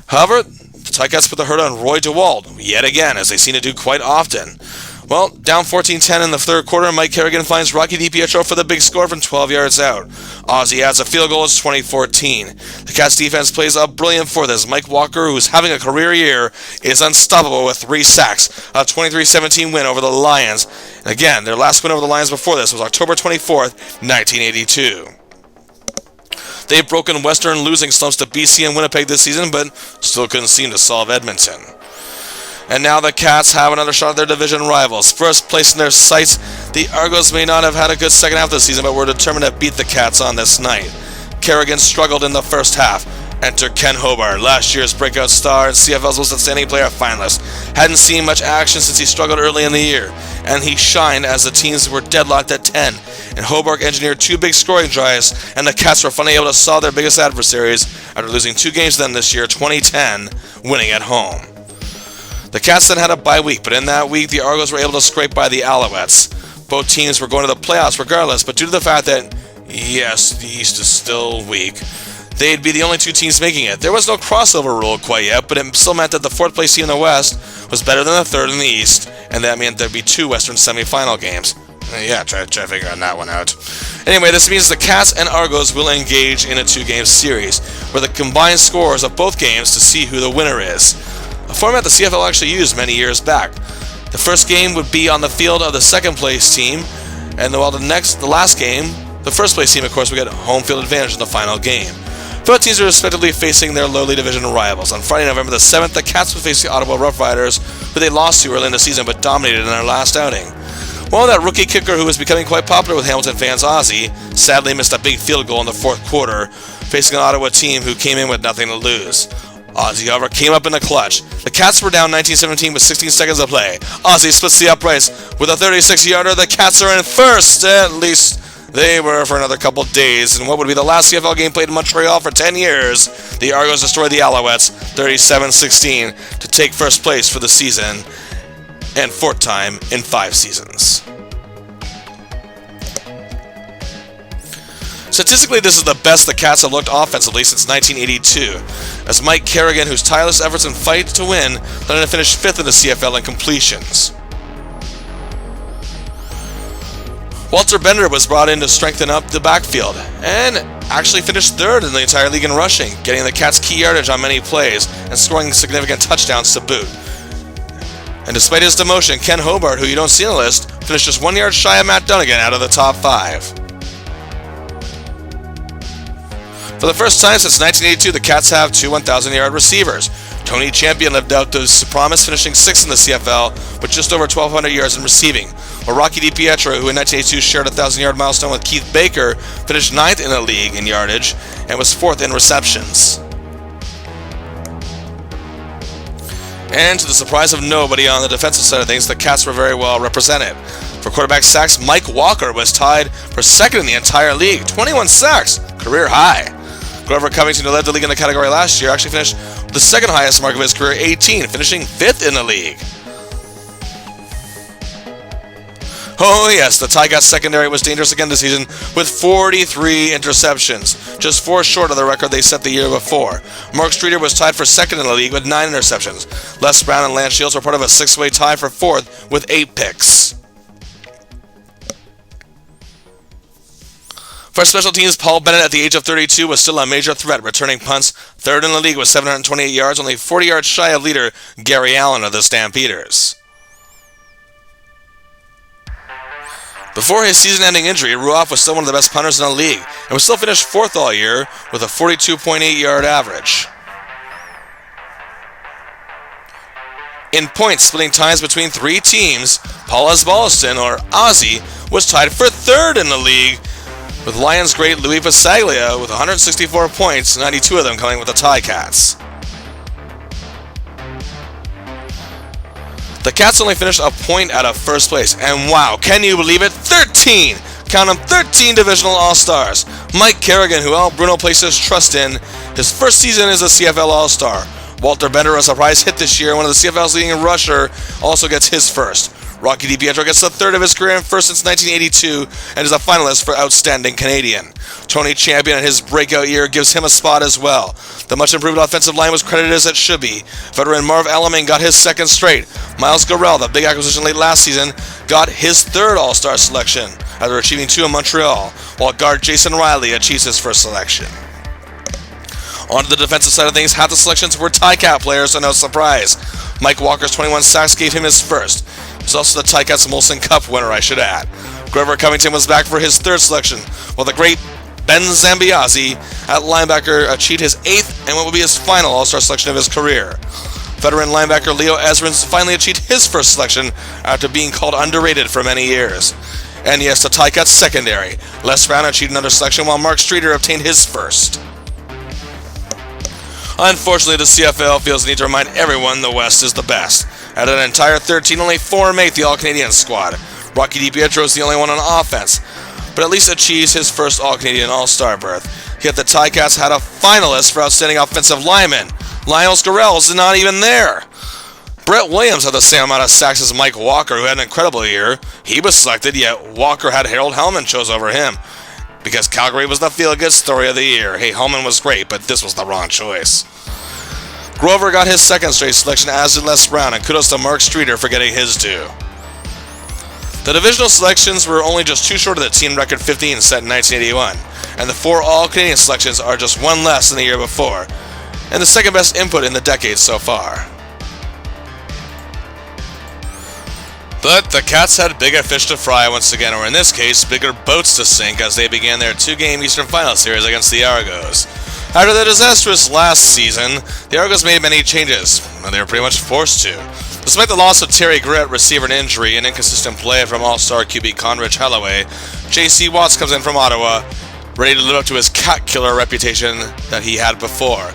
However, the Ticats put the hurt on Roy DeWald, yet again, as they seem to do quite often. Well, down 14-10 in the third quarter, Mike Kerrigan finds Rocky DiPietro for the big score from 12 yards out. Ozzy adds a field goal. It's 20-14. The Cats defense plays up brilliant for this. Mike Walker, who's having a career year, is unstoppable with 3 sacks. A 23-17 win over the Lions. And again, their last win over the Lions before this was October 24th, 1982. They've broken Western losing slumps to BC and Winnipeg this season, but still couldn't seem to solve Edmonton. And now the Cats have another shot at their division rivals. First place in their sights, the Argos may not have had a good second half this season, but were determined to beat the Cats on this night. Kerrigan struggled in the first half. Enter Ken Hobart, last year's breakout star and CFL's most outstanding player finalist. Hadn't seen much action since he struggled early in the year, and he shined as the teams were deadlocked at 10. And Hobart engineered 2 big scoring drives, and the Cats were finally able to solve their biggest adversaries after losing 2 games to them this year, 2010, winning at home. The Cats then had a bye week, but in that week, the Argos were able to scrape by the Alouettes. Both teams were going to the playoffs regardless, but due to the fact that, yes, the East is still weak, they'd be the only 2 teams making it. There was no crossover rule quite yet, but it still meant that the 4th place team in the West was better than the 3rd in the East, and that meant there'd be 2 Western semifinal games. Try to figure that one out. Anyway, this means the Cats and Argos will engage in a 2-game series, where the combined scores of both games to see who the winner is. A format the CFL actually used many years back. The first game would be on the field of the 2nd place team, and while the last game, the 1st place team, of course, would get home field advantage in the final game. Both teams are respectively facing their lowly division rivals. On Friday, November the 7th, the Cats would face the Ottawa Rough Riders, who they lost to early in the season but dominated in their last outing. Well, that rookie kicker who was becoming quite popular with Hamilton fans, Ozzy, sadly missed a big field goal in the 4th quarter, facing an Ottawa team who came in with nothing to lose. Ozzy, however, came up in the clutch. The Cats were down 19-17 with 16 seconds to play. Ozzy splits the uprights with a 36-yarder. The Cats are in first. At least they were for another couple days. In what would be the last CFL game played in Montreal for 10 years, the Argos destroyed the Alouettes 37-16 to take first place for the season and 4th time in 5 seasons. Statistically, this is the best the Cats have looked offensively since 1982, as Mike Kerrigan, whose tireless efforts and fight to win led him to finish 5th in the CFL in completions. Walter Bender was brought in to strengthen up the backfield, and actually finished 3rd in the entire league in rushing, getting the Cats key yardage on many plays and scoring significant touchdowns to boot. And despite his demotion, Ken Hobart, who you don't see on the list, finished just 1 yard shy of Matt Dunnigan out of the top 5. For the first time since 1982, the Cats have 2 1,000-yard receivers. Tony Champion lived out this promise, finishing 6th in the CFL with just over 1,200 yards in receiving, while Rocky DiPietro, who in 1982 shared a 1,000-yard milestone with Keith Baker, finished 9th in the league in yardage and was 4th in receptions. And to the surprise of nobody on the defensive side of things, the Cats were very well represented. For quarterback sacks, Mike Walker was tied for 2nd in the entire league, 21 sacks, career high. Grover Covington, who led the league in the category last year, actually finished with the 2nd highest mark of his career, 18, finishing 5th in the league. Oh yes, the Ticats secondary was dangerous again this season with 43 interceptions, just 4 short of the record they set the year before. Mark Streeter was tied for second in the league with 9 interceptions. Les Brown and Lance Shields were part of a 6-way tie for fourth with 8 picks. For special teams, Paul Bennett at the age of 32 was still a major threat, returning punts, third in the league with 728 yards, only 40 yards shy of leader Gary Allen of the Stampeders. Before his season-ending injury, Ruoff was still one of the best punters in the league, and was still finished fourth all year with a 42.8-yard average. In points, splitting ties between 3 teams, Paul Osbaldiston, or Ozzy, was tied for third in the league, with Lions great Louis Pasaglia with 164 points, 92 of them coming with the Ticats. The Cats only finished a point out of first place, and wow, can you believe it? 13! Count them, 13 divisional All-Stars. Mike Kerrigan, who Al Bruno placed his trust in, his first season as a CFL All-Star. Walter Bender, a surprise hit this year, one of the CFL's leading rusher, also gets his first. Rocky DiPietro gets the third of his career and first since 1982 and is a finalist for Outstanding Canadian. Tony Champion in his breakout year gives him a spot as well. The much improved offensive line was credited as it should be. Veteran Marv Alaming got his second straight. Miles Garrell, the big acquisition late last season, got his third All-Star selection after achieving 2 in Montreal, while guard Jason Riley achieves his first selection. On to the defensive side of things, half the selections were Ticat players, so no surprise. Mike Walker's 21 sacks gave him his first. He's also the Ticats Molson Cup winner, I should add. Grover Covington was back for his third selection, while the great Ben Zambiazzi at linebacker achieved his 8th and what will be his final All-Star selection of his career. Veteran linebacker Leo Ezrins finally achieved his first selection after being called underrated for many years. And yes, the Ticats secondary. Les Brown achieved another selection while Mark Streeter obtained his first. Unfortunately, the CFL feels the need to remind everyone the West is the best. Out of an entire 13, only 4 make the All-Canadian squad. Rocky DiPietro is the only one on offense, but at least achieves his first All-Canadian All-Star berth. Yet the Ticats had a finalist for Outstanding Offensive Lineman. Lionel Garrell is not even there. Brett Williams had the same amount of sacks as Mike Walker, who had an incredible year. He was selected, yet Walker had Harold Hellman chose over him, because Calgary was the feel-good story of the year. Hey, Hellman was great, but this was the wrong choice. Grover got his second straight selection, as did Les Brown, and kudos to Mark Streeter for getting his due. The divisional selections were only just 2 short of the team record 15 set in 1981, and the 4 All-Canadian selections are just 1 less than the year before, and the second best input in the decade so far. But the Cats had bigger fish to fry once again, or in this case, bigger boats to sink as they began their 2-game Eastern Final Series against the Argos. After the disastrous last season, the Argos made many changes, and they were pretty much forced to. Despite the loss of Terry Gritt, receiver and injury, and inconsistent play from All-Star QB Conridge Holloway, J.C. Watts comes in from Ottawa, ready to live up to his cat killer reputation that he had before.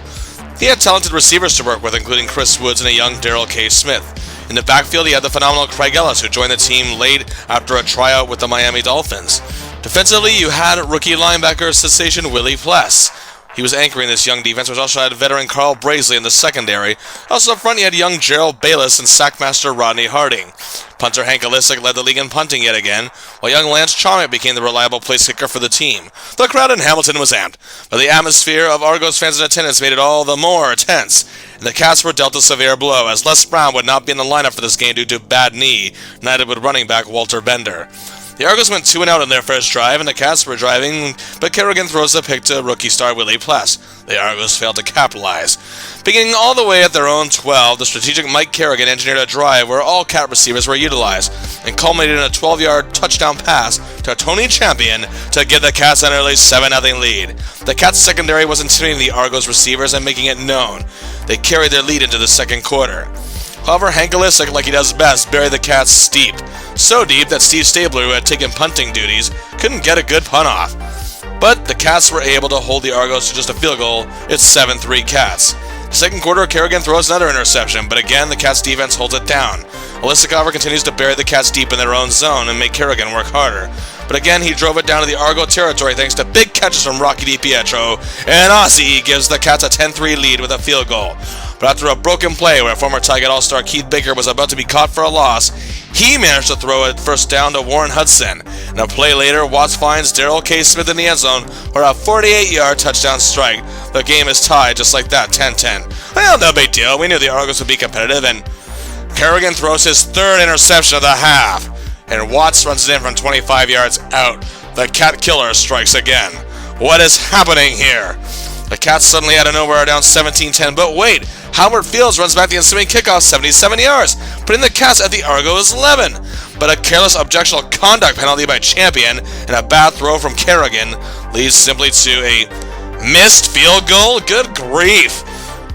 He had talented receivers to work with, including Chris Woods and a young Darrell K. Smith. In the backfield, he had the phenomenal Craig Ellis, who joined the team late after a tryout with the Miami Dolphins. Defensively, you had rookie linebacker sensation Willie Pless. He was anchoring this young defense, which also had veteran Carl Brazeley in the secondary. Also up front, you had young Gerald Bayless and sackmaster Rodney Harding. Punter Hank Alisic led the league in punting yet again, while young Lance Chomick became the reliable place kicker for the team. The crowd in Hamilton was amped, but the atmosphere of Argos fans in attendance made it all the more tense, and the Cats were dealt a severe blow, as Les Brown would not be in the lineup for this game due to a bad knee, neither would running back Walter Bender. The Argos went 2-out in their first drive, and the Cats were driving, but Kerrigan throws the pick to rookie star Willie Pless. The Argos failed to capitalize. Beginning all the way at their own 12, the strategic Mike Kerrigan engineered a drive where all Cat receivers were utilized, and culminated in a 12-yard touchdown pass to Tony Champion to give the Cats an early 7-0 lead. The Cats secondary was intimidating the Argos receivers and making it known. They carried their lead into the second quarter. However, Hank Alisic, like he does best, buried the Cats deep. So deep that Steve Stabler, who had taken punting duties, couldn't get a good punt off. But the Cats were able to hold the Argos to just a field goal. It's 7-3 Cats. Second quarter, Kerrigan throws another interception, but again, the Cats defense holds it down. Alisic, however, continues to bury the Cats deep in their own zone and make Kerrigan work harder. But again, he drove it down to the Argo territory thanks to big catches from Rocky DiPietro, and Ozzy gives the Cats a 10-3 lead with a field goal. but after a broken play where former Tigers All-Star Keith Baker was about to be caught for a loss, he managed to throw it first down to Warren Hudson. And a play later, Watts finds Darrell K. Smith in the end zone for a 48-yard touchdown strike. The game is tied just like that, 10-10. Well, no big deal. We knew the Argos would be competitive, and Kerrigan throws his third interception of the half, and Watts runs it in from 25 yards out. The Cat Killer strikes again. What is happening here? The Cats suddenly out of nowhere are down 17-10, but wait, Hobart Fields runs back the ensuing kickoff 77 yards, putting the Cats at the Argos 11. But a careless objectionable conduct penalty by Champion and a bad throw from Kerrigan leads simply to a missed field goal. Good grief.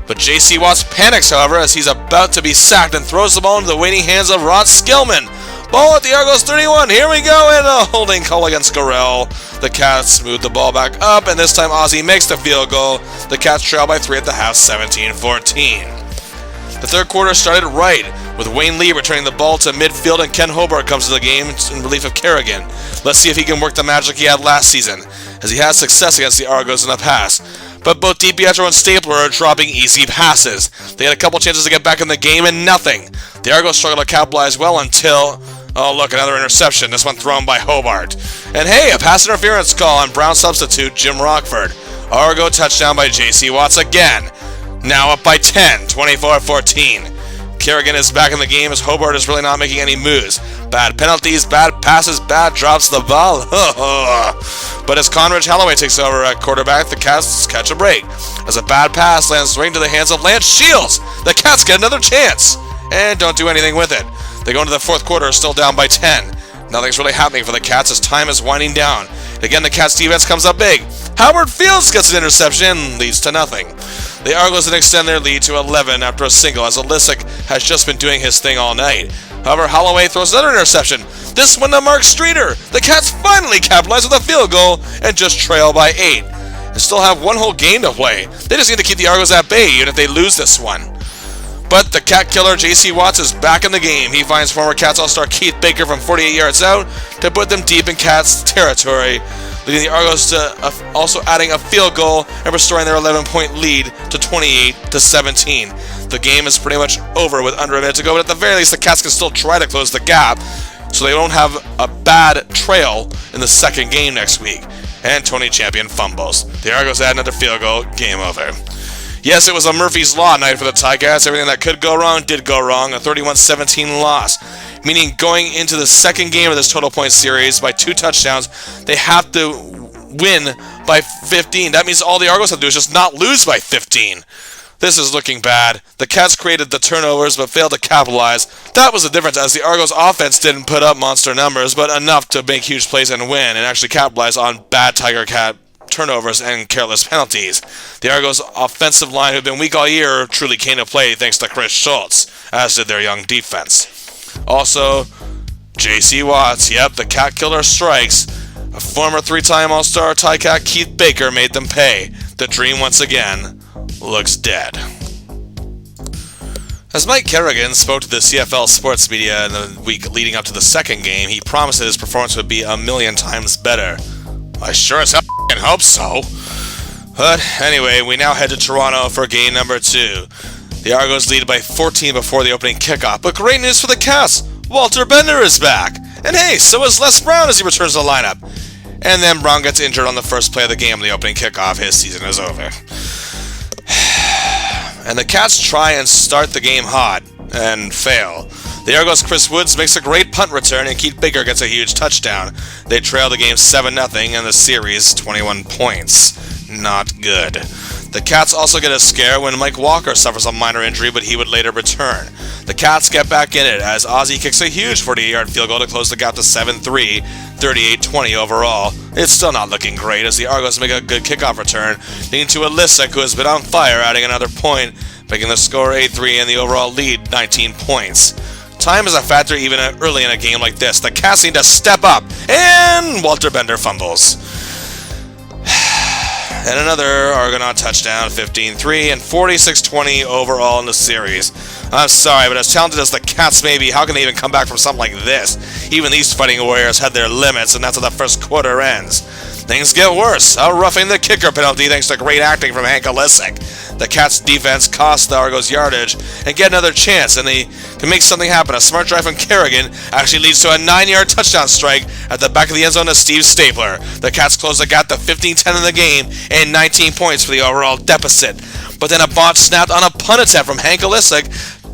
But J.C. Watts panics, however, as he's about to be sacked and throws the ball into the waiting hands of Rod Skillman. Ball at the Argos 31. Here we go, and a holding call against Gorell. The Cats move the ball back up, and this time Ozzie makes the field goal. The Cats trail by 3 at the half, 17-14. The third quarter started right, with Wayne Lee returning the ball to midfield, and Ken Hobart comes to the game in relief of Kerrigan. Let's see if he can work the magic he had last season, as he has success against the Argos in the past. But both DiPietro and Stapler are dropping easy passes. They had a couple chances to get back in the game, and nothing. The Argos struggle to capitalize well until... oh, look, another interception, this one thrown by Hobart. And hey, a pass interference call on Brown substitute Jim Rockford. Argo touchdown by J.C. Watts again. Now up by 10, 24-14. Kerrigan is back in the game as Hobart is really not making any moves. Bad penalties, bad passes, bad drops the ball. But as Conrad Holloway takes over at quarterback, the Cats catch a break. As a bad pass lands right into the hands of Lance Shields, the Cats get another chance and don't do anything with it. They go into the fourth quarter, still down by 10. Nothing's really happening for the Cats as time is winding down. Again, the Cats defense comes up big. Howard Fields gets an interception, leads to nothing. The Argos then extend their lead to 11 after a single, as Olisic has just been doing his thing all night. However, Holloway throws another interception, this one to Mark Streeter. The Cats finally capitalize with a field goal and just trail by 8. They still have one whole game to play. They just need to keep the Argos at bay even if they lose this one. But the Cat Killer J.C. Watts is back in the game. He finds former Cats All-Star Keith Baker from 48 yards out to put them deep in Cats territory, leading the Argos to also adding a field goal and restoring their 11-point lead to 28-17. The game is pretty much over with under a minute to go, but at the very least the Cats can still try to close the gap so they don't have a bad trail in the second game next week. And Tony Champion fumbles. The Argos add another field goal. Game over. Yes, it was a Murphy's Law night for the Tigers. Everything that could go wrong did go wrong. A 31-17 loss, meaning going into the second game of this total point series by 2 touchdowns, they have to win by 15. That means all the Argos have to do is just not lose by 15. This is looking bad. The Cats created the turnovers but failed to capitalize. That was the difference, as the Argos offense didn't put up monster numbers, but enough to make huge plays and win, and actually capitalize on bad Tiger Cat turnovers and careless penalties. The Argos' offensive line, who've been weak all year, truly came to play thanks to Chris Schultz, as did their young defense. Also, J.C. Watts, yep, the Cat Killer strikes. A former 3-time All-Star Ticat Keith Baker made them pay. The dream once again looks dead. As Mike Kerrigan spoke to the CFL sports media in the week leading up to the second game, he promised that his performance would be a million times better. I sure as hell hope so. But anyway, we now head to Toronto for game number 2. The Argos lead by 14 before the opening kickoff, but great news for the Cats. Walter Bender is back. And hey, so is Les Brown as he returns to the lineup. And then Brown gets injured on the first play of the game on the opening kickoff. His season is over. And the Cats try and start the game hot and fail. The Argos' Chris Woods makes a great punt return and Keith Baker gets a huge touchdown. They trail the game 7-0 and the series 21 points. Not good. The Cats also get a scare when Mike Walker suffers a minor injury, but he would later return. The Cats get back in it as Ozzie kicks a huge 48-yard field goal to close the gap to 7-3, 38-20 overall. It's still not looking great as the Argos make a good kickoff return, leading to Olisic, who has been on fire, adding another point, making the score 8-3 and the overall lead 19 points. Time is a factor even early in a game like this. The Cats need to step up, and Walter Bender fumbles. And another Argonaut touchdown, 15-3 and 46-20 overall in the series. I'm sorry, but as talented as the Cats may be, how can they even come back from something like this? Even these Fighting Warriors had their limits, and that's how the first quarter ends. Things get worse. A roughing the kicker penalty thanks to great acting from Hank Olisic. The Cats' defense cost the Argos yardage and get another chance, and they can make something happen. A smart drive from Kerrigan actually leads to a 9-yard touchdown strike at the back of the end zone to Steve Stapler. The Cats close the gap to 15-10 in the game and 19 points for the overall deficit. But then a botch snapped on a punt attempt from Hank Olisic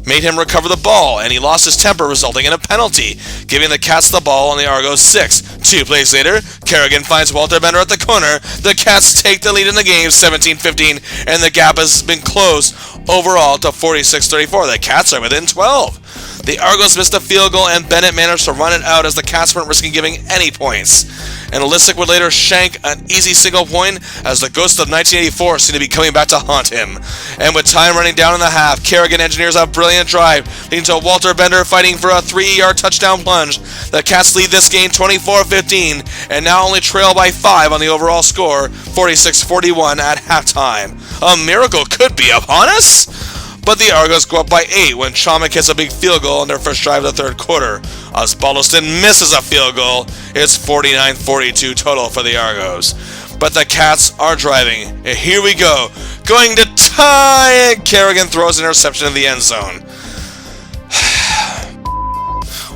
made him recover the ball, and he lost his temper, resulting in a penalty, giving the Cats the ball on the Argos 6. 2 plays later, Kerrigan finds Walter Bender at the corner. The Cats take the lead in the game, 17-15, and the gap has been closed overall to 46-34. The Cats are within 12. The Argos missed a field goal, and Bennett managed to run it out as the Cats weren't risking giving any points. And Olisic would later shank an easy single point as the ghost of 1984 seemed to be coming back to haunt him. And with time running down in the half, Kerrigan engineers a brilliant drive, leading to Walter Bender fighting for a 3-yard touchdown plunge. The Cats lead this game 24-15 and now only trail by 5 on the overall score, 46-41 at halftime. A miracle could be upon us? But the Argos go up by 8 when Chomik hits a big field goal on their first drive of the third quarter. Osbaldiston misses a field goal. It's 49-42 total for the Argos. But the Cats are driving. And here we go. Going to tie, and Kerrigan throws an interception in the end zone.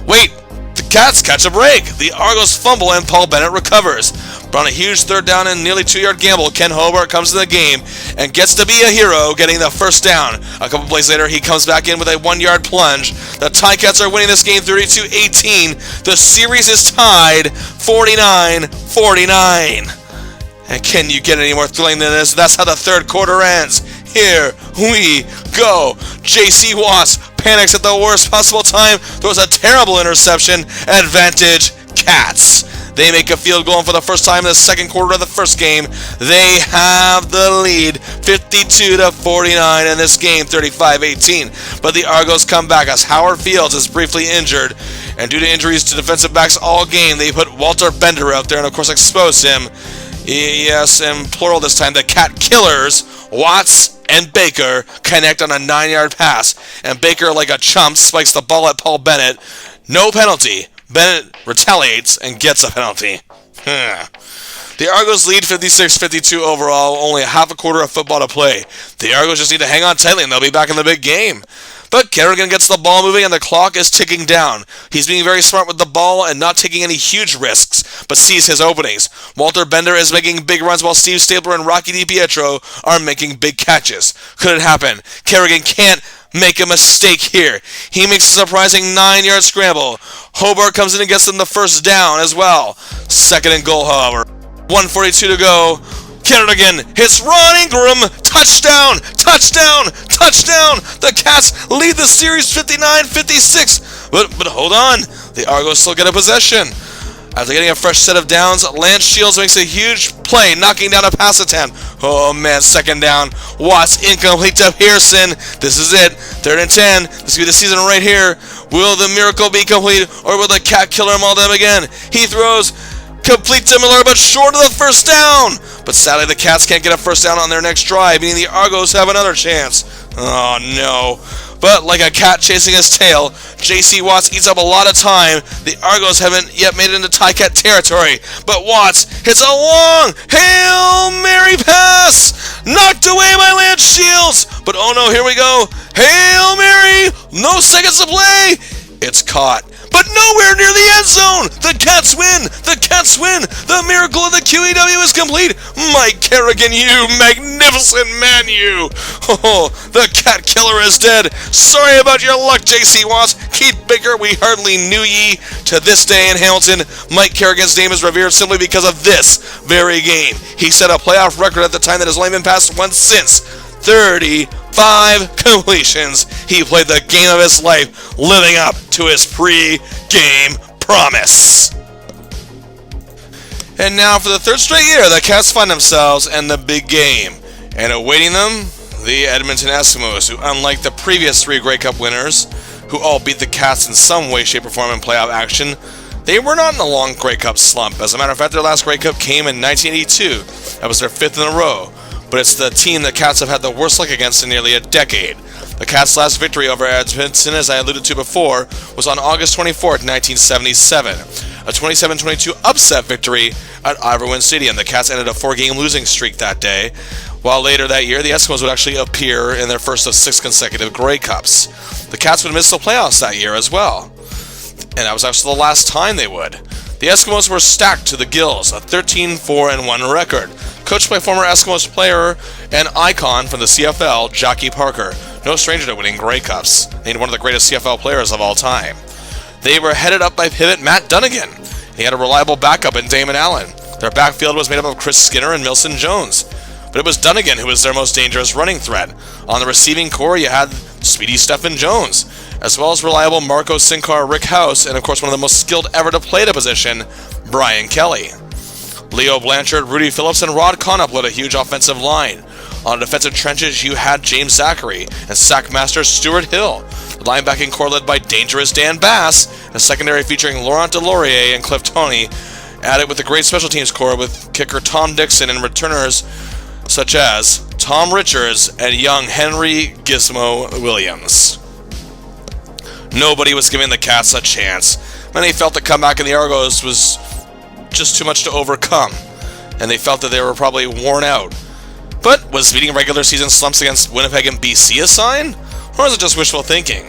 Wait, the Cats catch a break. The Argos fumble and Paul Bennett recovers. But on a huge third down and nearly 2-yard gamble, Ken Hobart comes to the game and gets to be a hero, getting the first down. A couple plays later, he comes back in with a 1-yard plunge. The Ticats are winning this game 32-18. The series is tied 49-49. And can you get any more thrilling than this? That's how the third quarter ends. Here we go. J.C. Watts panics at the worst possible time, throws a terrible interception. Advantage Cats. They make a field goal, and for the first time in the second quarter of the first game, they have the lead, 52-49 in this game, 35-18. But the Argos come back as Howard Fields is briefly injured, and due to injuries to defensive backs all game, they put Walter Bender out there and, of course, expose him. Yes, in plural this time, the Cat Killers, Watts and Baker connect on a 9-yard pass, and Baker, like a chump, spikes the ball at Paul Bennett. No penalty. Bennett retaliates and gets a penalty. The Argos lead 56-52 overall, only a half a quarter of football to play. The Argos just need to hang on tightly and they'll be back in the big game. But Kerrigan gets the ball moving and the clock is ticking down. He's being very smart with the ball and not taking any huge risks, but sees his openings. Walter Bender is making big runs while Steve Stapler and Rocky DiPietro are making big catches. Could it happen? Kerrigan can't make a mistake here. He makes a surprising 9-yard scramble. Hobart comes in and gets them the first down as well. Second and goal, however. 1:42 to go. Kerrigan hits Ron Ingram. Touchdown! Touchdown! Touchdown! The Cats lead the series 59-56. But hold on. The Argos still get a possession. After getting a fresh set of downs, Lance Shields makes a huge play, knocking down a pass attempt. Oh man, second down. Watts incomplete to Pearson. This is it. 3rd and 10. This will be the season right here. Will the miracle be complete, or will the Cat Killer maul them again? He throws complete to Miller, but short of the first down. But sadly, the Cats can't get a first down on their next drive, meaning the Argos have another chance. Oh no. But like a cat chasing his tail, J.C. Watts eats up a lot of time. The Argos haven't yet made it into Ticat territory. But Watts hits a long Hail Mary pass! Knocked away by Lance Shields! But oh no, here we go. Hail Mary! No seconds to play! It's caught. But nowhere near the end zone! The Cats win! The Cats win! The miracle of the QEW is complete! Mike Kerrigan, you magnificent man, you! Oh, the Cat Killer is dead! Sorry about your luck, J.C. Watts. Keith Baker, we hardly knew ye. To this day in Hamilton, Mike Kerrigan's name is revered simply because of this very game. He set a playoff record at the time that has only been passed once since. 35 completions. He played the game of his life, living up to his pre-game promise. And now for the third straight year, the Cats find themselves in the big game. And awaiting them, the Edmonton Eskimos, who unlike the previous 3 Grey Cup winners, who all beat the Cats in some way, shape, or form in playoff action, they were not in a long Grey Cup slump. As a matter of fact, their last Grey Cup came in 1982. That was their 5th in a row. But it's the team the Cats have had the worst luck against in nearly a decade. The Cats' last victory over Edmonton, as I alluded to before, was on August 24th, 1977. A 27-22 upset victory at Ivor Wynne Stadium. The Cats ended a 4-game losing streak that day, while later that year, the Eskimos would actually appear in their first of 6 consecutive Grey Cups. The Cats would miss the playoffs that year as well, and that was actually the last time they would. The Eskimos were stacked to the gills, a 13-4-1 record, coached by former Eskimos player and icon from the CFL, Jackie Parker, no stranger to winning Grey Cups, named one of the greatest CFL players of all time. They were headed up by pivot Matt Dunnigan. He had a reliable backup in Damon Allen. Their backfield was made up of Chris Skinner and Milson Jones, but it was Dunnigan who was their most dangerous running threat. On the receiving core, you had speedy Stephen Jones, as well as reliable Marco Sincar, Rick House, and of course one of the most skilled ever to play the position, Brian Kelly. Leo Blanchard, Rudy Phillips, and Rod Conop led a huge offensive line. On the defensive trenches, you had James Zachary and sackmaster Stuart Hill. The linebacking core led by dangerous Dan Bass, and a secondary featuring Laurent Delaurier and Cliff Toney, added with the great special teams core with kicker Tom Dixon and returners such as Tom Richards and young Henry Gizmo Williams. Nobody was giving the Cats a chance. Many felt the comeback in the Argos was just too much to overcome, and they felt that they were probably worn out. But was beating regular season slumps against Winnipeg and BC a sign? Or was it just wishful thinking?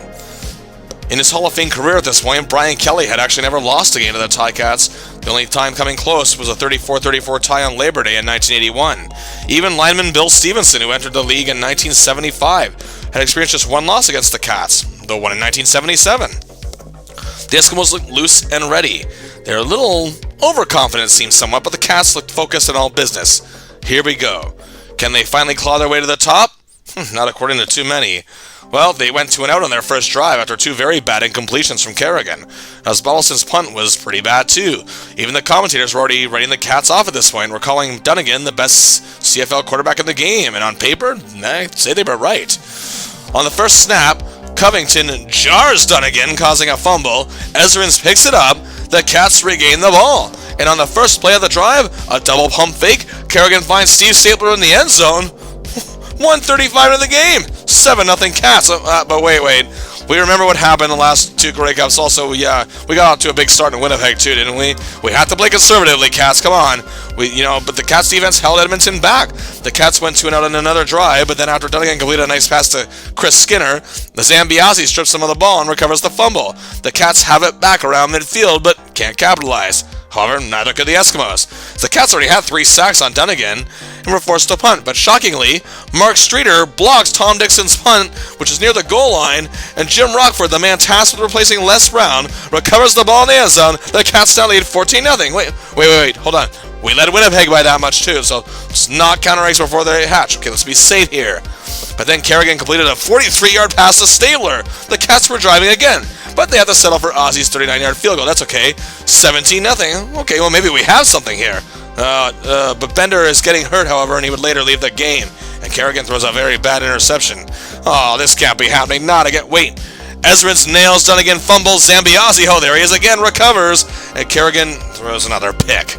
In his Hall of Fame career at this point, Brian Kelly had actually never lost a game to the Ticats. The only time coming close was a 34-34 tie on Labor Day in 1981. Even lineman Bill Stevenson, who entered the league in 1975, had experienced just one loss against the Cats, though one in 1977. The Eskimos looked loose and ready. They were a little overconfident, it seems somewhat, but the Cats looked focused on all business. Here we go. Can they finally claw their way to the top? Not according to too many. Well, they went 2-out on their first drive after 2 very bad incompletions from Kerrigan. Osbaldiston's punt was pretty bad too. Even the commentators were already writing the Cats off at this point. We're calling Dunnigan the best CFL quarterback in the game, and on paper, I'd say they were right. On the first snap, Covington jars Dunnigan, causing a fumble. Ezrins picks it up. The Cats regain the ball. And on the first play of the drive, a double pump fake. Kerrigan finds Steve Stapler in the end zone. 1:35 into the game. 7-0 Cats. But wait. We remember what happened in the last 2 Grey Cups. Also, we got out to a big start in Winnipeg too, didn't we? We had to play conservatively, Cats. Come on. But the Cats defense held Edmonton back. The Cats went 2-out on another drive, but then after Dunnigan completed a nice pass to Chris Skinner, the Zambiazzi strips him of the ball and recovers the fumble. The Cats have it back around midfield, but can't capitalize. However, neither could the Eskimos. The Cats already had 3 sacks on Dunnigan and were forced to punt, but shockingly, Mark Streeter blocks Tom Dixon's punt, which is near the goal line, and Jim Rockford, the man tasked with replacing Les Brown, recovers the ball in the end zone. The Cats now lead 14-0. Wait, hold on. We led Winnipeg by that much too, so let's not count our eggs before they hatch. Okay, let's be safe here. But then Kerrigan completed a 43-yard pass to Stabler. The Cats were driving again, but they had to settle for Ozzy's 39-yard field goal. That's okay. 17-0. Okay, well, maybe we have something here. But Bender is getting hurt, however, and he would later leave the game. And Kerrigan throws a very bad interception. Oh, this can't be happening. Not again. Wait. Ezrins nails Dunnigan, fumbles. Zambiazzi, oh, there he is again, recovers. And Kerrigan throws another pick.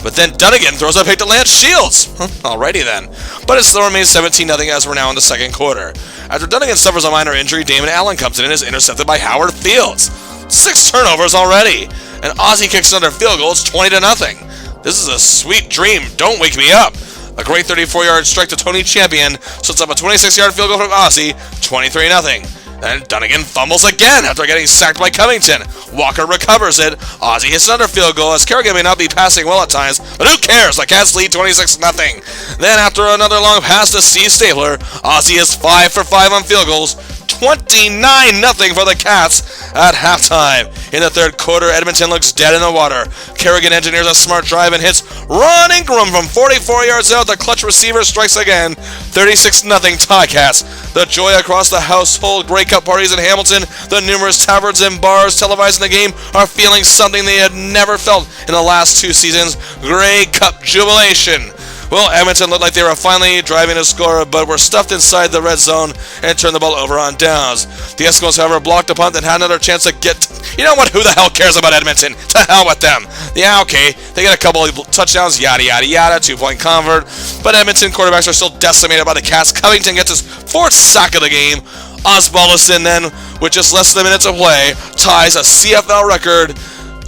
But then Dunnigan throws a pick to Lance Shields. Alrighty then. But it still remains 17-0 as we're now in the second quarter. After Dunnigan suffers a minor injury, Damon Allen comes in and is intercepted by Howard Fields. 6 turnovers already. And Ozzy kicks another field goal. It's 20-0. This is a sweet dream. Don't wake me up. A great 34-yard strike to Tony Champion sets up a 26-yard field goal from Ozzy. 23-0. Then Dunnigan fumbles again after getting sacked by Covington. Walker recovers it. Ozzy hits another field goal as Kerrigan may not be passing well at times, but who cares? The Cats lead 26-0. Then after another long pass to Steve Stapler, Ozzy is 5 for 5 on field goals. 29-0 for the Cats at halftime. In the third quarter, Edmonton looks dead in the water. Kerrigan engineers a smart drive and hits Ron Ingram from 44 yards out. The clutch receiver strikes again. 36-0 Ticats. The joy across the household Grey Cup parties in Hamilton, the numerous taverns and bars televising the game are feeling something they had never felt in the last 2 seasons. Grey Cup jubilation. Well, Edmonton looked like they were finally driving to score, but were stuffed inside the red zone and turned the ball over on downs. The Eskimos, however, blocked a punt and had another chance to get... You know what? Who the hell cares about Edmonton? To hell with them. Yeah, okay. They got a couple of touchdowns, yada, yada, yada, 2-point convert. But Edmonton quarterbacks are still decimated by the Cats. Covington gets his 4th sack of the game. Osbaldiston then, with just less than a minute to play, ties a CFL record.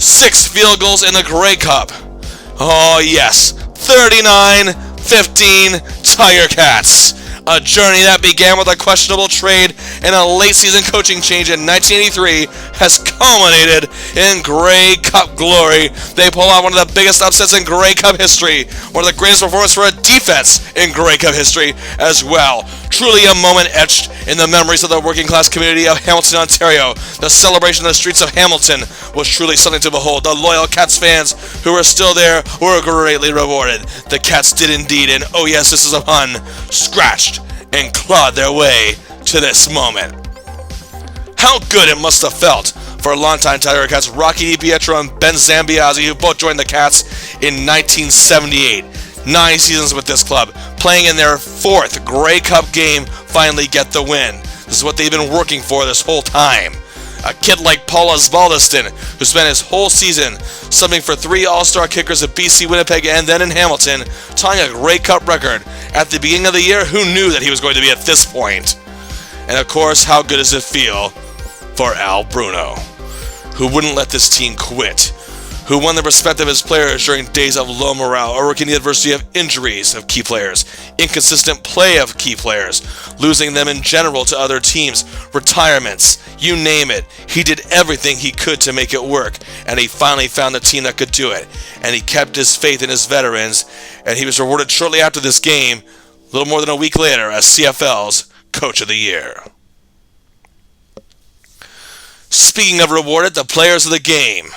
6 field goals in the Grey Cup. Oh, yes. 39-31. 15 Tiger Cats. A journey that began with a questionable trade and a late-season coaching change in 1983 has culminated in Grey Cup glory. They pull out one of the biggest upsets in Grey Cup history, one of the greatest performances for a defense in Grey Cup history as well. Truly a moment etched in the memories of the working-class community of Hamilton, Ontario. The celebration in the streets of Hamilton was truly something to behold. The loyal Cats fans who were still there were greatly rewarded. The Cats did indeed, and oh yes, this is a pun, scratched and clawed their way to this moment. How good it must have felt for longtime Tiger Cats Rocky DiPietro and Ben Zambiazzi, who both joined the Cats in 1978. 9 seasons with this club, playing in their 4th Grey Cup game, finally get the win. This is what they've been working for this whole time. A kid like Paul Osbaldiston, who spent his whole season subbing for 3 All-Star kickers at BC Winnipeg and then in Hamilton, tying a Grey Cup record. At the beginning of the year, who knew that he was going to be at this point? And of course, how good does it feel for Al Bruno, who wouldn't let this team quit, who won the respect of his players during days of low morale, overcoming the adversity of injuries of key players, inconsistent play of key players, losing them in general to other teams, retirements, you name it. He did everything he could to make it work, and he finally found a team that could do it, and he kept his faith in his veterans, and he was rewarded shortly after this game, a little more than a week later, as CFL's Coach of the Year. Speaking of rewarded, the players of the game.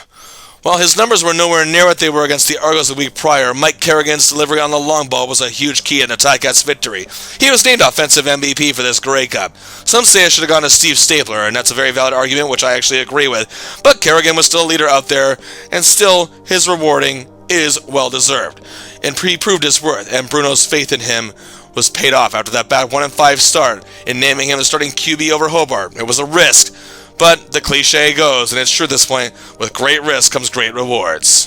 While his numbers were nowhere near what they were against the Argos the week prior, Mike Kerrigan's delivery on the long ball was a huge key in the Ticats' victory. He was named Offensive MVP for this Grey Cup. Some say it should have gone to Steve Stapler, and that's a very valid argument, which I actually agree with. But Kerrigan was still a leader out there, and still his rewarding is well-deserved. And he proved his worth, and Bruno's faith in him was paid off after that bad 1-5 start in naming him the starting QB over Hobart. It was a risk. But the cliche goes, and it's true at this point, with great risk comes great rewards.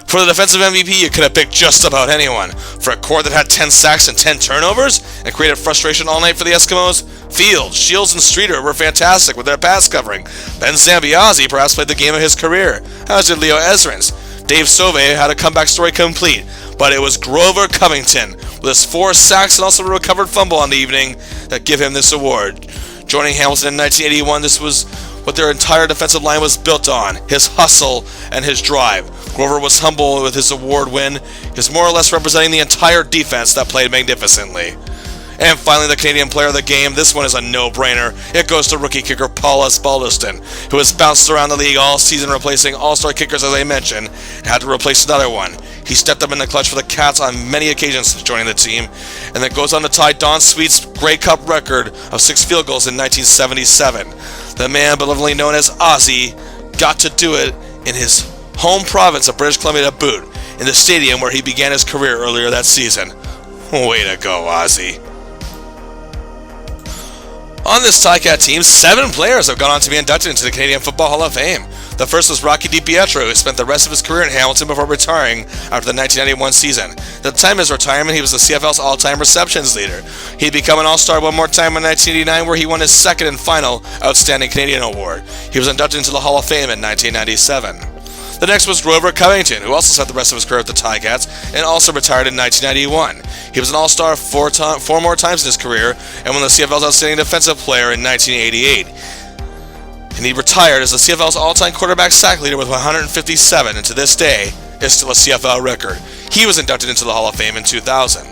For the defensive MVP, you could have picked just about anyone. For a core that had 10 sacks and 10 turnovers, and created frustration all night for the Eskimos, Fields, Shields, and Streeter were fantastic with their pass covering. Ben Zambiazzi perhaps played the game of his career, as did Leo Ezrins. Dave Sauve had a comeback story complete, but it was Grover Covington, with his 4 sacks and also a recovered fumble on the evening, that give him this award. Joining Hamilton in 1981, this was what their entire defensive line was built on, his hustle and his drive. Grover was humble with his award win, he's more or less representing the entire defense that played magnificently. And finally, the Canadian player of the game. This one is a no-brainer. It goes to rookie kicker Paul Osbaldiston, who has bounced around the league all season replacing all-star kickers, as I mentioned, and had to replace another one. He stepped up in the clutch for the Cats on many occasions joining the team, and then goes on to tie Don Sweet's Grey Cup record of 6 field goals in 1977. The man, benevolently known as Ozzy, got to do it in his home province of British Columbia to boot, in the stadium where he began his career earlier that season. Way to go, Ozzy. On this Ticat team, 7 players have gone on to be inducted into the Canadian Football Hall of Fame. The first was Rocky DiPietro, who spent the rest of his career in Hamilton before retiring after the 1991 season. At the time of his retirement, he was the CFL's all-time receptions leader. He'd become an All-Star one more time in 1989, where he won his second and final Outstanding Canadian Award. He was inducted into the Hall of Fame in 1997. The next was Grover Covington, who also spent the rest of his career with the Ticats and also retired in 1991. He was an All-Star 4 more times in his career and won the CFL's Outstanding Defensive Player in 1988. And he retired as the CFL's all-time quarterback sack leader with 157, and to this day is still a CFL record. He was inducted into the Hall of Fame in 2000.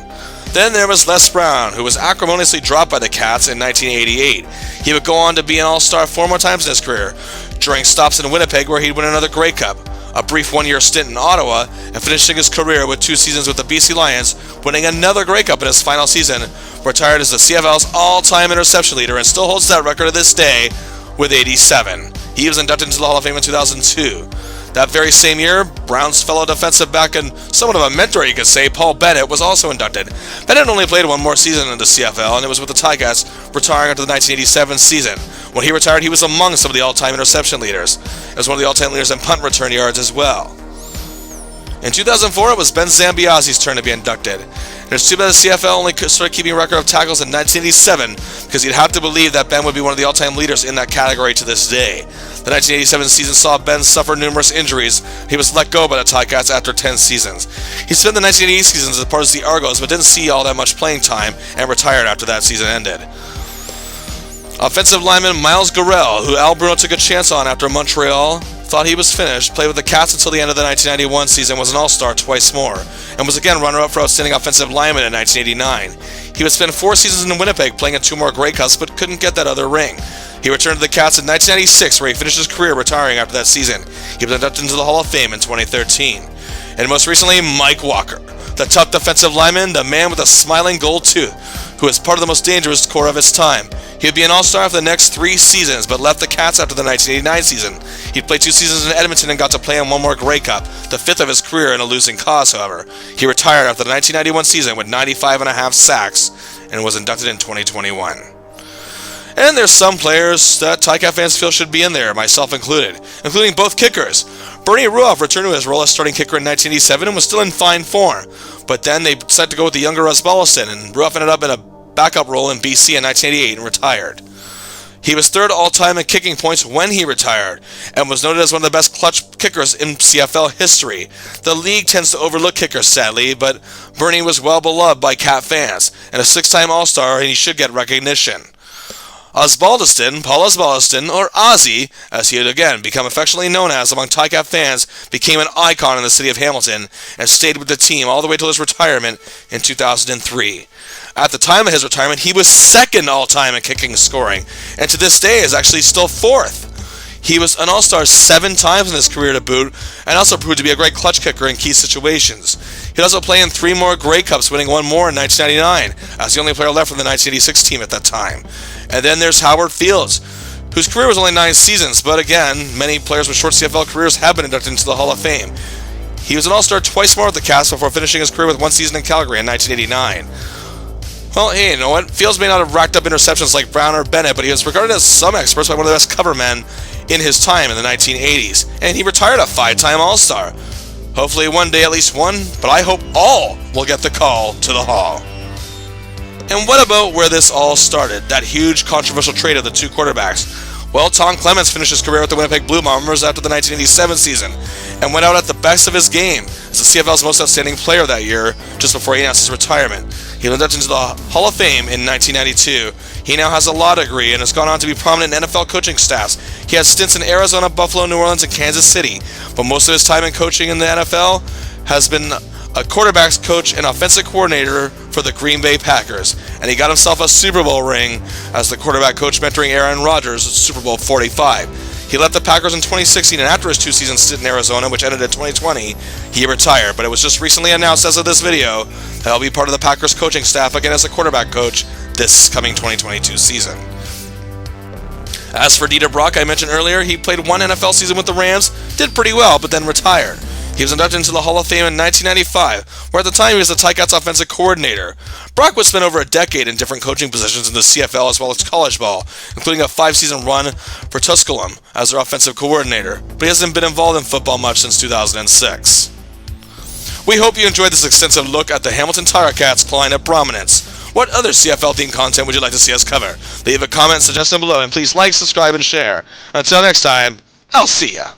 Then there was Les Brown, who was acrimoniously dropped by the Cats in 1988. He would go on to be an All-Star 4 more times in his career, during stops in Winnipeg where he'd win another Grey Cup, a brief 1-year stint in Ottawa, and finishing his career with 2 seasons with the BC Lions, winning another Grey Cup in his final season, retired as the CFL's all-time interception leader and still holds that record to this day with 87. He was inducted into the Hall of Fame in 2002. That very same year, Brown's fellow defensive back and somewhat of a mentor, you could say, Paul Bennett, was also inducted. Bennett only played 1 more season in the CFL, and it was with the Ticats, retiring after the 1987 season. When he retired, he was among some of the all-time interception leaders, as one of the all-time leaders in punt return yards as well. In 2004, it was Ben Zambiazzi's turn to be inducted. And it's too bad the CFL only started keeping a record of tackles in 1987, because you'd have to believe that Ben would be one of the all-time leaders in that category to this day. The 1987 season saw Ben suffer numerous injuries. He was let go by the Ticats after 10 seasons. He spent the 1980 seasons as part of the Argos, but didn't see all that much playing time and retired after that season ended. Offensive lineman Miles Gorell, who Al Bruno took a chance on after Montreal thought he was finished, played with the Cats until the end of the 1991 season, was an All-Star twice more, and was again runner-up for Outstanding Offensive Lineman in 1989. He would spend 4 seasons in Winnipeg playing in 2 more Grey Cups, but couldn't get that other ring. He returned to the Cats in 1996, where he finished his career retiring after that season. He was inducted into the Hall of Fame in 2013. And most recently, Mike Walker, the tough defensive lineman, the man with a smiling gold tooth, who is part of the most dangerous core of his time. He would be an All-Star for the next 3 seasons, but left the Cats after the 1989 season. He'd played 2 seasons in Edmonton and got to play in 1 more Grey Cup, the 5th of his career in a losing cause, however. He retired after the 1991 season with 95.5 sacks and was inducted in 2021. And there's some players that Ticat fans feel should be in there, myself included, including both kickers. Bernie Ruoff returned to his role as starting kicker in 1987 and was still in fine form, but then they decided to go with the younger Russ Ballard, and Ruoff ended up in a backup role in BC in 1988 and retired. He was 3rd all-time in kicking points when he retired, and was noted as one of the best clutch kickers in CFL history. The league tends to overlook kickers, sadly, but Bernie was well beloved by Cat fans, and a 6-time All-Star, and he should get recognition. Osbaldiston, Paul Osbaldiston, or Ozzy, as he had again become affectionately known as among Ticats fans, became an icon in the city of Hamilton and stayed with the team all the way till his retirement in 2003. At the time of his retirement, he was 2nd all-time in kicking and scoring, and to this day is actually still 4th. He was an All-Star 7 times in his career to boot, and also proved to be a great clutch kicker in key situations. He'd also play in 3 more Grey Cups, winning 1 more in 1999, as the only player left from the 1986 team at that time. And then there's Howard Fields, whose career was only 9 seasons, but again, many players with short CFL careers have been inducted into the Hall of Fame. He was an All-Star twice more with the Cats before finishing his career with 1 season in Calgary in 1989. Well, hey, you know what? Fields may not have racked up interceptions like Brown or Bennett, but he was regarded as some experts by one of the best cover men in his time in the 1980s, and he retired a 5-time All-Star. Hopefully one day at least one, but I hope all will get the call to the Hall. And what about where this all started, that huge controversial trade of the 2 quarterbacks? Well, Tom Clements finished his career with the Winnipeg Blue Bombers after the 1987 season, and went out at the best of his game as the CFL's most outstanding player that year, just before he announced his retirement. He was inducted into the Hall of Fame in 1992. He now has a law degree and has gone on to be prominent in NFL coaching staffs. He had stints in Arizona, Buffalo, New Orleans, and Kansas City, but most of his time in coaching in the NFL has been a quarterbacks coach and offensive coordinator for the Green Bay Packers, and he got himself a Super Bowl ring as the quarterback coach mentoring Aaron Rodgers at Super Bowl 45. He left the Packers in 2016, and after his 2 seasons stint in Arizona, which ended in 2020, he retired, but it was just recently announced as of this video that he'll be part of the Packers coaching staff again as a quarterback coach this coming 2022 season. As for Dieter Brock, I mentioned earlier, he played 1 NFL season with the Rams, did pretty well, but then retired. He was inducted into the Hall of Fame in 1995, where at the time he was the Ticats offensive coordinator. Brock would spend over a decade in different coaching positions in the CFL as well as college ball, including a 5-season run for Tusculum as their offensive coordinator, but he hasn't been involved in football much since 2006. We hope you enjoyed this extensive look at the Hamilton Ticats clawing up prominence. What other CFL-themed content would you like to see us cover? Leave a comment, suggestion below, and please like, subscribe, and share. Until next time, I'll see ya.